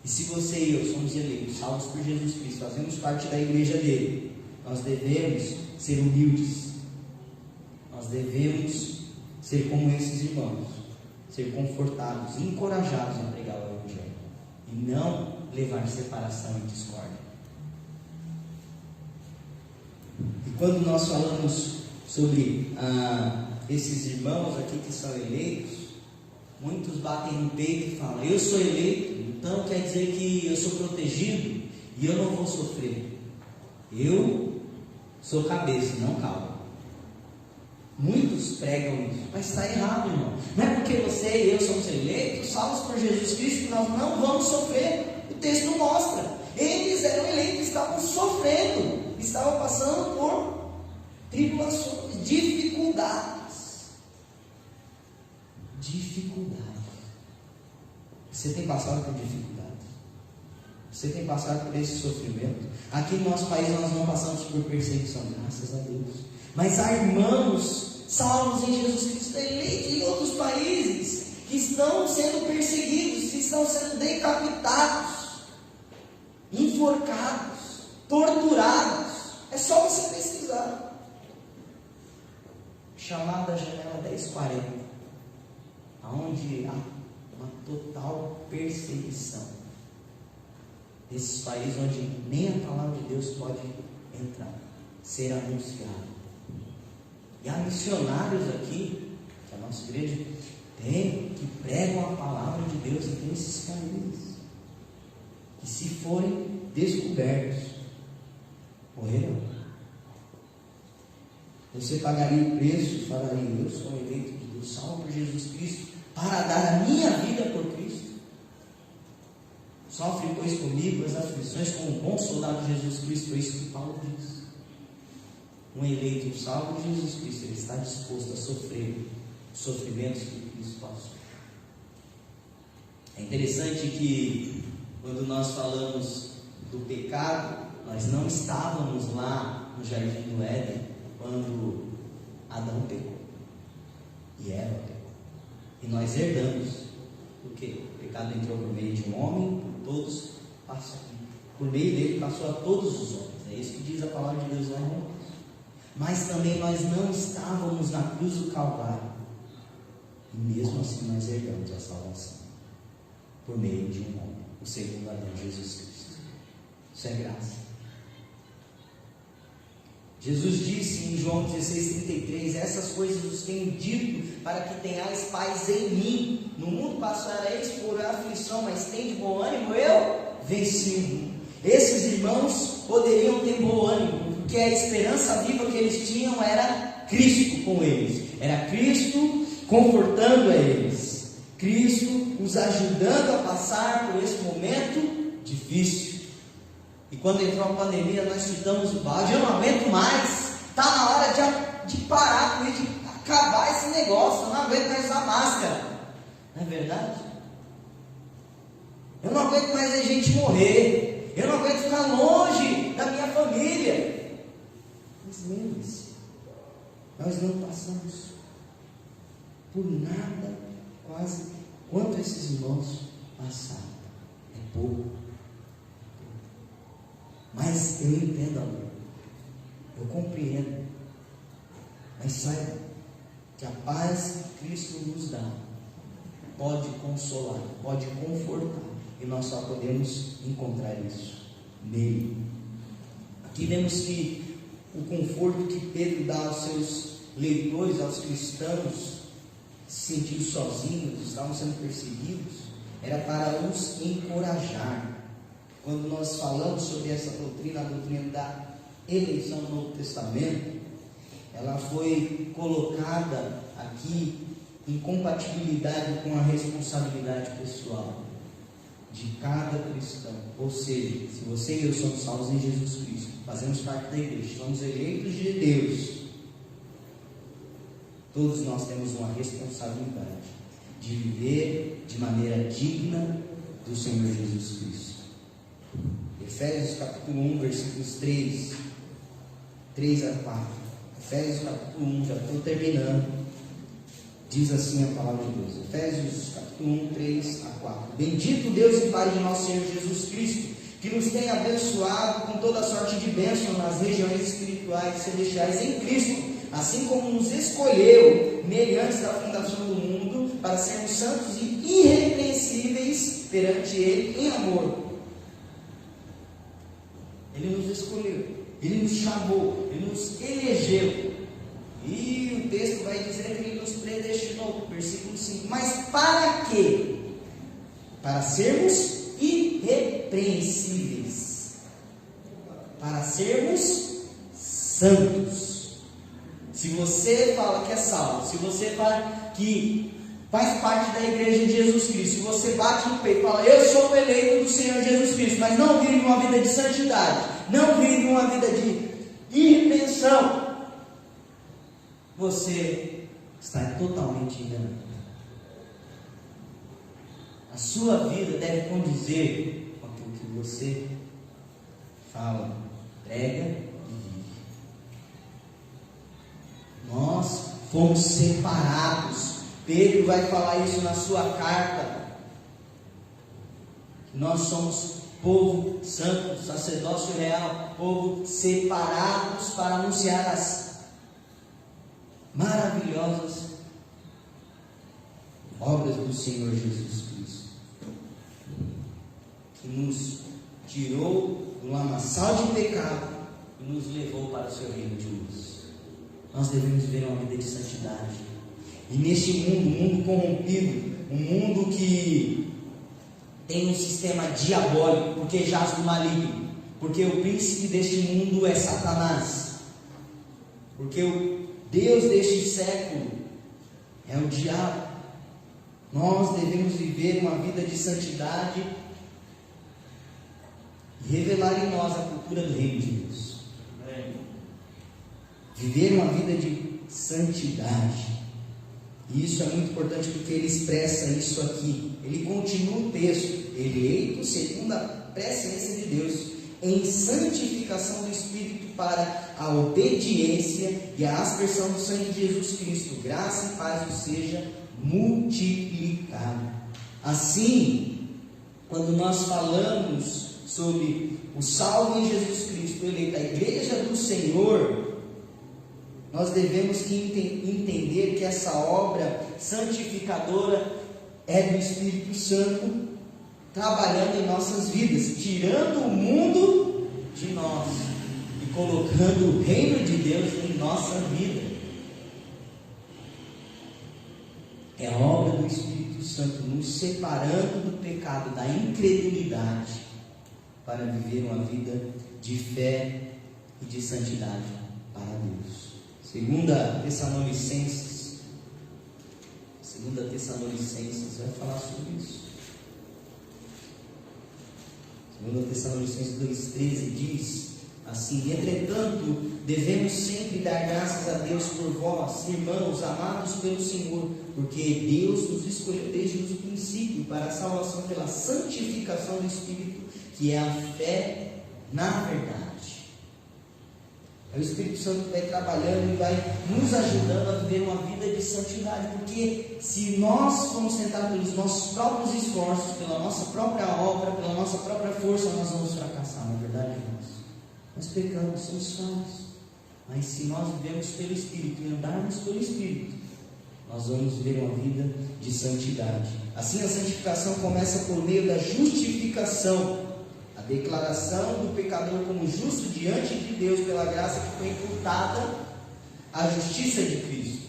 E se você e eu somos eleitos, salvos por Jesus Cristo, fazemos parte da igreja dele, nós devemos ser humildes, nós devemos ser como esses irmãos, ser confortados, encorajados a pregar o Evangelho, e não levar separação e discórdia. E quando nós falamos sobre esses irmãos aqui que são eleitos, muitos batem no peito e falam: eu sou eleito, então quer dizer que eu sou protegido e eu não vou sofrer. Eu sou cabeça, não cauda. Muitos pregam isso, mas está errado, irmão. Não é porque você e eu somos eleitos, salvos por Jesus Cristo, que nós não vamos sofrer. O texto mostra. Eles eram eleitos, estavam sofrendo, estavam passando por tribulações, dificuldades. Você tem passado por dificuldades? Você tem passado por esse sofrimento? Aqui no nosso país nós não passamos por perseguição, graças a Deus. Mas há irmãos salvos em Jesus Cristo, eleitos em outros países, que estão sendo perseguidos, que estão sendo decapitados, enforcados, torturados. É só você pesquisar. Chamada janela 1040, onde há uma total perseguição desses países onde nem a palavra de Deus pode entrar, ser anunciada. E há missionários aqui, que a nossa igreja tem, que pregam a palavra de Deus aqui nesses países, que se forem descobertos, morrerão. Você pagaria o preço e falaria: eu sou eleito de Deus, salvo por Jesus Cristo, para dar a minha vida por Cristo? Sofre, pois, comigo as aflições como um bom soldado de Jesus Cristo. Foi isso que Paulo diz. Um eleito, um salvo de Jesus Cristo, ele está disposto a sofrer os sofrimentos que Cristo passou. É interessante que quando nós falamos do pecado, nós não estávamos lá no Jardim do Éden quando Adão pecou e Eva pecou, e nós herdamos o que? O pecado entrou por meio de um homem, todos passam, por meio dele passou a todos os homens. É isso que diz a palavra de Deus lá em Romanos. Mas também nós não estávamos na cruz do Calvário, e mesmo assim nós herdamos a salvação por meio de um homem, o segundo Adão, Jesus Cristo. Isso é graça. Jesus disse em João 16,33: essas coisas os tenho dito para que tenhais paz em mim. No mundo passareis por aflição, mas tem de bom ânimo, eu venci o mundo. Esses irmãos poderiam ter bom ânimo, porque a esperança viva que eles tinham era Cristo com eles, era Cristo confortando a eles, Cristo os ajudando a passar por esse momento difícil. E quando entrou a pandemia, nós chutamos o balde: eu não aguento mais, está na hora de parar com isso, de acabar esse negócio, eu não aguento mais usar máscara. Não é verdade? Eu não aguento mais ver gente morrer, eu não aguento ficar longe da minha família. Mas lembre-se, nós não passamos por nada quase quanto esses irmãos passaram. É pouco. Mas eu entendo a dor, eu compreendo, mas saiba que a paz que Cristo nos dá pode consolar, pode confortar, e nós só podemos encontrar isso nele. Aqui vemos que o conforto que Pedro dá aos seus leitores, aos cristãos, se sentindo sozinhos, estavam sendo perseguidos, era para os encorajar. Quando nós falamos sobre essa doutrina, a doutrina da eleição no Novo Testamento, ela foi colocada aqui em compatibilidade com a responsabilidade pessoal de cada cristão. Ou seja, se você e eu somos salvos em Jesus Cristo, fazemos parte da igreja, somos eleitos de Deus, todos nós temos uma responsabilidade de viver de maneira digna do Senhor Jesus Cristo. Efésios capítulo 1, versículos 3 a 4. Efésios capítulo 1, já estou terminando. Diz assim a palavra de Deus. Efésios capítulo 1, 3 a 4. Bendito Deus e Pai de nosso Senhor Jesus Cristo, que nos tem abençoado com toda sorte de bênção nas regiões espirituais celestiais em Cristo, assim como nos escolheu nele antes da fundação do mundo, para sermos santos e irrepreensíveis perante Ele em amor. Ele nos escolheu, Ele nos chamou, Ele nos elegeu. E o texto vai dizer que Ele nos predestinou, versículo 5. Mas para quê? Para sermos irrepreensíveis, para sermos santos. Se você fala que é salvo, se você fala que faz parte da igreja de Jesus Cristo, se você bate no peito e fala, eu sou o eleito do Senhor Jesus Cristo, mas não vive uma vida de santidade, não vive uma vida de irrepreensão, você está totalmente enganado. A sua vida deve condizer com aquilo que você fala, prega e vive. Nós fomos separados. Pedro vai falar isso na sua carta. Nós somos povo santo, sacerdócio real, povo separados para anunciar as maravilhosas obras do Senhor Jesus Cristo, que nos tirou do lamaçal de pecado e nos levou para o seu reino de luz. Nós devemos viver uma vida de santidade. E neste mundo, um mundo corrompido, um mundo que tem um sistema diabólico, porque jaz do maligno, porque o príncipe deste mundo é Satanás, porque o Deus deste século é o diabo. Nós devemos viver uma vida de santidade e revelar em nós a cultura do reino de Deus. Viver uma vida de santidade. E isso é muito importante porque ele expressa isso aqui. Ele continua o texto: eleito segundo a presciência de Deus, em santificação do Espírito para a obediência e a aspersão do sangue de Jesus Cristo. Graça e paz vos seja multiplicado. Assim, quando nós falamos sobre o salvo em Jesus Cristo, eleito, a igreja do Senhor, nós devemos entender que essa obra santificadora é do Espírito Santo trabalhando em nossas vidas, tirando o mundo de nós e colocando o reino de Deus em nossa vida. É a obra do Espírito Santo nos separando do pecado, da incredulidade, para viver uma vida de fé e de santidade para Deus. Segunda Tessalonicenses vai falar sobre isso. Segunda Tessalonicenses 2,13 diz assim: entretanto, devemos sempre dar graças a Deus por vós, irmãos amados pelo Senhor, porque Deus nos escolheu desde o princípio para a salvação pela santificação do Espírito, que é a fé na verdade. É o Espírito Santo que vai trabalhando e vai nos ajudando a viver uma vida de santidade, porque se nós formos tentar pelos nossos próprios esforços, pela nossa própria obra, pela nossa própria força, nós vamos fracassar, na verdade, irmãos. Nós pecamos, somos falhos. Mas se nós vivemos pelo Espírito e andarmos pelo Espírito, nós vamos viver uma vida de santidade. Assim, a santificação começa por meio da justificação, a declaração do pecador como justo diante de Deus pela graça que foi imputada à justiça de Cristo.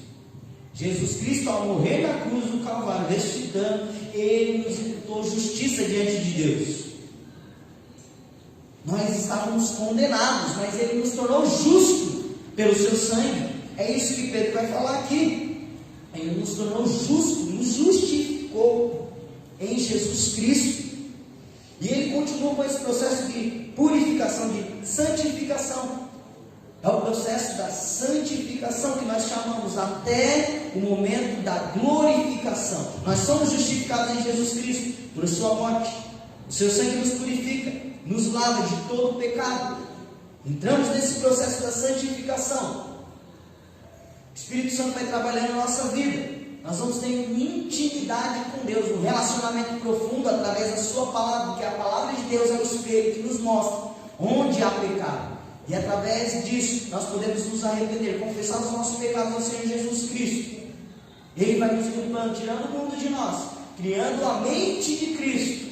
Jesus Cristo, ao morrer na cruz do Calvário, ressuscitando, Ele nos imputou justiça diante de Deus. Nós estávamos condenados, mas Ele nos tornou justos pelo seu sangue. É isso que Pedro vai falar aqui. Ele nos tornou justos, nos justificou em Jesus Cristo. E Ele continua com esse processo de purificação, de santificação. É o processo da santificação que nós chamamos até o momento da glorificação. Nós somos justificados em Jesus Cristo por sua morte. O seu sangue nos purifica, nos lava de todo o pecado. Entramos nesse processo da santificação. O Espírito Santo vai trabalhando na nossa vida. Nós vamos ter uma intimidade com Deus, um relacionamento profundo através da sua palavra, porque a palavra de Deus é o espelho que nos mostra onde há pecado. E através disso nós podemos nos arrepender, confessar os nossos pecados ao Senhor Jesus Cristo. Ele vai nos limpando, tirando o mundo de nós, criando a mente de Cristo,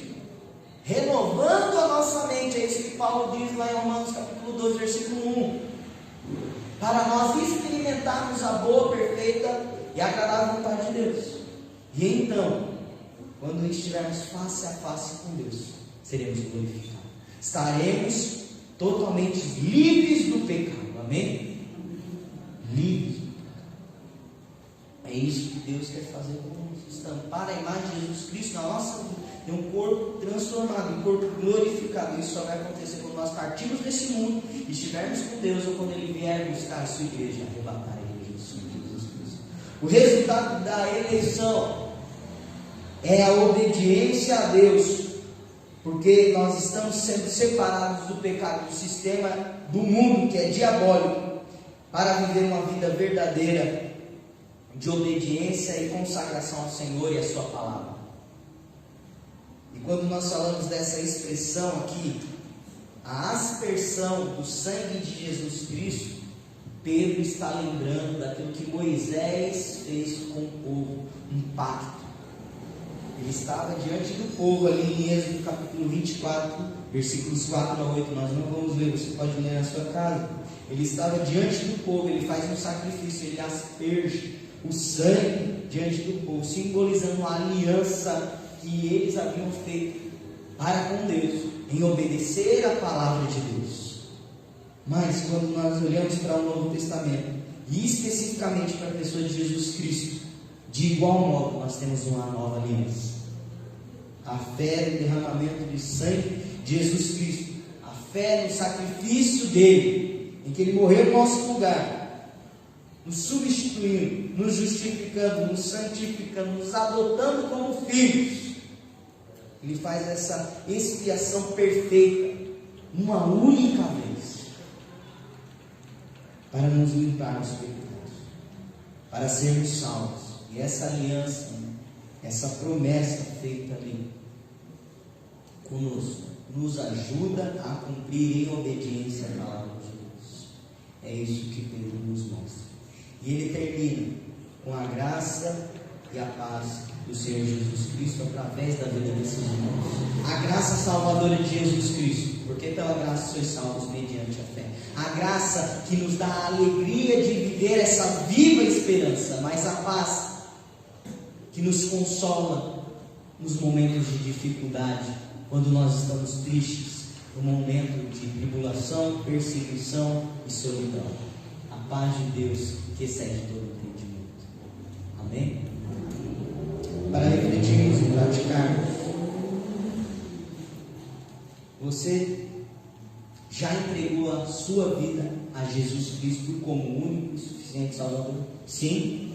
renovando a nossa mente. É isso que Paulo diz lá em Romanos capítulo 12, versículo 1. Para nós experimentarmos a boa, perfeita e agradável vontade de Deus. E então, quando estivermos face a face com Deus, seremos glorificados. Estaremos totalmente livres do pecado. Amém? Livres do pecado. É isso que Deus quer fazer conosco. Estampar a imagem de Jesus Cristo na nossa vida. Ter um corpo transformado, um corpo glorificado. Isso só vai acontecer quando nós partirmos desse mundo e estivermos com Deus, ou quando Ele vier buscar a sua igreja, arrebatar a igreja do Senhor Jesus Cristo. O resultado da eleição é a obediência a Deus, porque nós estamos sendo separados do pecado, do sistema do mundo que é diabólico, para viver uma vida verdadeira de obediência e consagração ao Senhor e à sua palavra. E quando nós falamos dessa expressão aqui, a aspersão do sangue de Jesus Cristo, Pedro está lembrando daquilo que Moisés fez com o povo, um pacto. Ele estava diante do povo ali em Êxodo capítulo 24, versículos 4 a 8, nós não vamos ler, você pode ler na sua casa. Ele estava diante do povo, ele faz um sacrifício, ele asperge o sangue diante do povo, simbolizando a aliança que eles haviam feito para com Deus, em obedecer a palavra de Deus. Mas quando nós olhamos para o Novo Testamento, e especificamente para a pessoa de Jesus Cristo, de igual modo nós temos uma nova aliança. A fé no derramamento de sangue de Jesus Cristo, a fé no sacrifício dele, em que ele morreu no nosso lugar, nos substituindo, nos justificando, nos santificando, nos adotando como filhos. Ele faz essa expiação perfeita, uma única vez, para nos limpar dos pecados, para sermos salvos. E essa aliança, essa promessa feita ali conosco, nos ajuda a cumprir em obediência à palavra de Deus. É isso que Pedro nos mostra. E ele termina com a graça e a paz do Senhor Jesus Cristo através da vida desses irmãos. A graça salvadora de Jesus Cristo, porque pela graça sois salvos mediante a fé. A graça que nos dá a alegria de viver essa viva esperança, mas a paz que nos consola nos momentos de dificuldade, quando nós estamos tristes, no momento de tribulação, perseguição e solidão. A paz de Deus que excede todo entendimento. Amém? Para refletirmos e praticarmos, você já entregou a sua vida a Jesus Cristo como único e suficiente Salvador? Sim?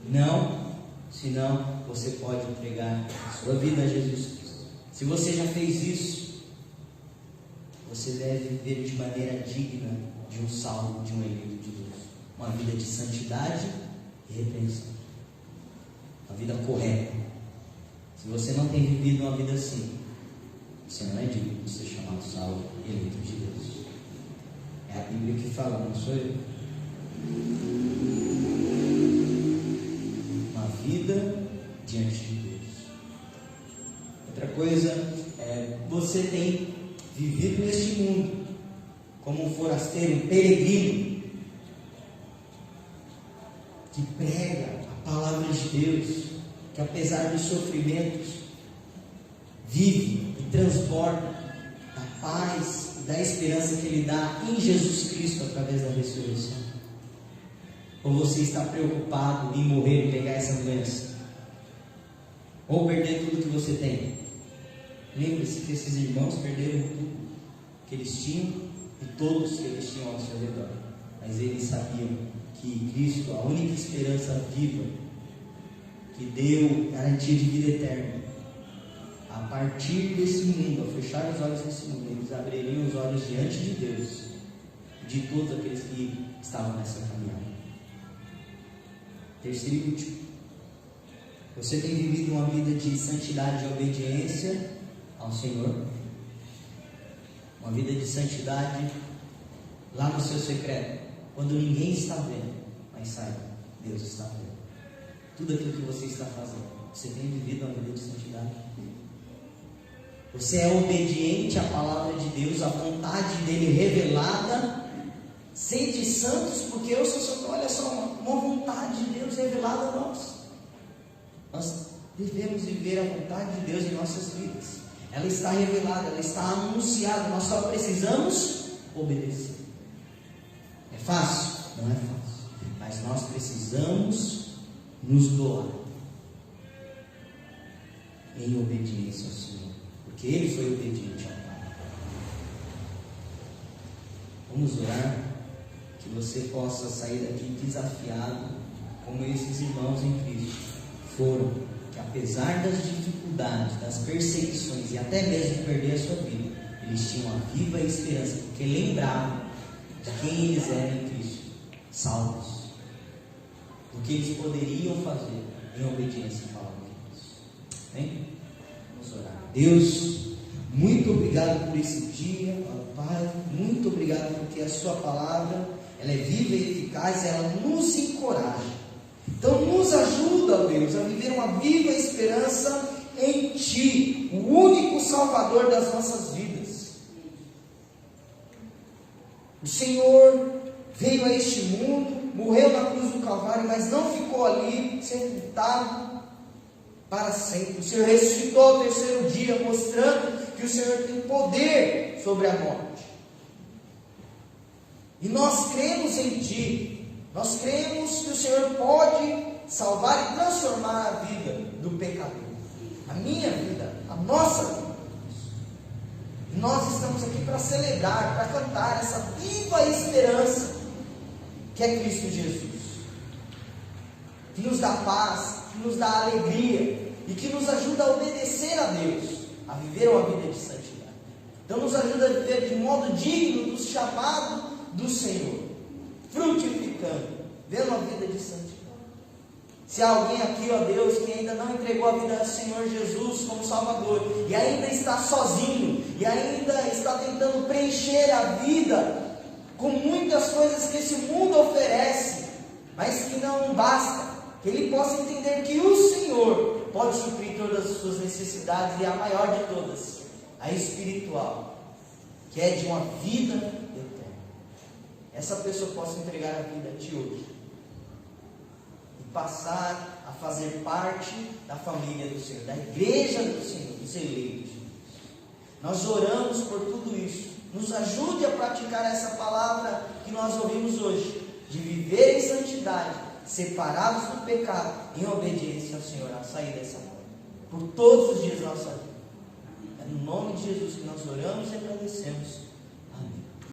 Não? Se não, você pode entregar a sua vida a Jesus Cristo. Se você já fez isso, você deve viver de maneira digna de um salvo, de um eleito de Deus. Uma vida de santidade e repreensão. Uma vida correta. Se você não tem vivido uma vida assim, você não é digno de ser chamado salvo e eleito de Deus. É a Bíblia que fala, não sou eu. Uma vida diante de Deus. Outra coisa é, você tem vivido neste mundo como um forasteiro, um peregrino, que prega a palavra de Deus, que apesar dos sofrimentos, vive e transborda da paz e da esperança que Ele dá em Jesus Cristo através da ressurreição. Ou você está preocupado em morrer e pegar essa doença? Ou perder tudo que você tem? Lembre-se que esses irmãos perderam tudo que eles tinham e todos que eles tinham ao seu redor. Mas eles sabiam que Cristo, a única esperança viva, que deu garantia de vida eterna, a partir desse mundo, ao fechar os olhos desse mundo, eles abririam os olhos diante de Deus, de todos aqueles que estavam nessa caminhada. Terceiro e último, você tem vivido uma vida de santidade e obediência ao Senhor, uma vida de santidade lá no seu secreto, quando ninguém está vendo, mas saiba, Deus está vendo tudo aquilo que você está fazendo. Você tem vivido uma vida de santidade? Você é obediente à palavra de Deus, à vontade dele revelada? Sede santos, porque eu sou santo. Olha só, uma vontade de Deus revelada a nós. Nós devemos viver a vontade de Deus em nossas vidas. Ela está revelada, ela está anunciada. Nós só precisamos obedecer. É fácil? Não é fácil. Mas nós precisamos nos doar em obediência ao Senhor, porque Ele foi obediente ao Pai. Vamos orar, que você possa sair daqui desafiado, como esses irmãos em Cristo foram, que apesar das dificuldades, das perseguições e até mesmo de perder a sua vida, eles tinham uma viva esperança, porque lembravam de quem eles eram em Cristo, salvos, do que eles poderiam fazer em obediência à palavra de Deus. Amém? Vamos orar. Deus, muito obrigado por esse dia, Pai, muito obrigado porque a sua palavra, ela é viva e eficaz, ela nos encoraja. Então nos ajuda, Deus, a viver uma viva esperança em Ti, o único Salvador das nossas vidas. O Senhor veio a este mundo, morreu na cruz do Calvário, mas não ficou ali sepultado para sempre. O Senhor ressuscitou ao terceiro dia, mostrando que o Senhor tem poder sobre a morte. E nós cremos em Ti, nós cremos que o Senhor pode salvar e transformar a vida do pecador, a minha vida, a nossa vida. E nós estamos aqui para celebrar, para cantar essa viva esperança que é Cristo Jesus, que nos dá paz, que nos dá alegria e que nos ajuda a obedecer a Deus, a viver uma vida de santidade. Então nos ajuda a viver de modo digno do chamado do Senhor, frutificando, vendo uma vida de santidade. Se há alguém aqui, ó Deus, que ainda não entregou a vida ao Senhor Jesus como Salvador, e ainda está sozinho, e ainda está tentando preencher a vida com muitas coisas que esse mundo oferece, mas que não basta, que ele possa entender que o Senhor pode suprir todas as suas necessidades, e a maior de todas, a espiritual, que é de uma vida eterna. Essa pessoa possa entregar a vida a Ti hoje e passar a fazer parte da família do Senhor, da igreja do Senhor, dos eleitos. Nós oramos por tudo isso. Nos ajude a praticar essa palavra que nós ouvimos hoje, de viver em santidade, separados do pecado, em obediência ao Senhor, a sair dessa morte, por todos os dias da nossa vida. É no nome de Jesus que nós oramos e agradecemos.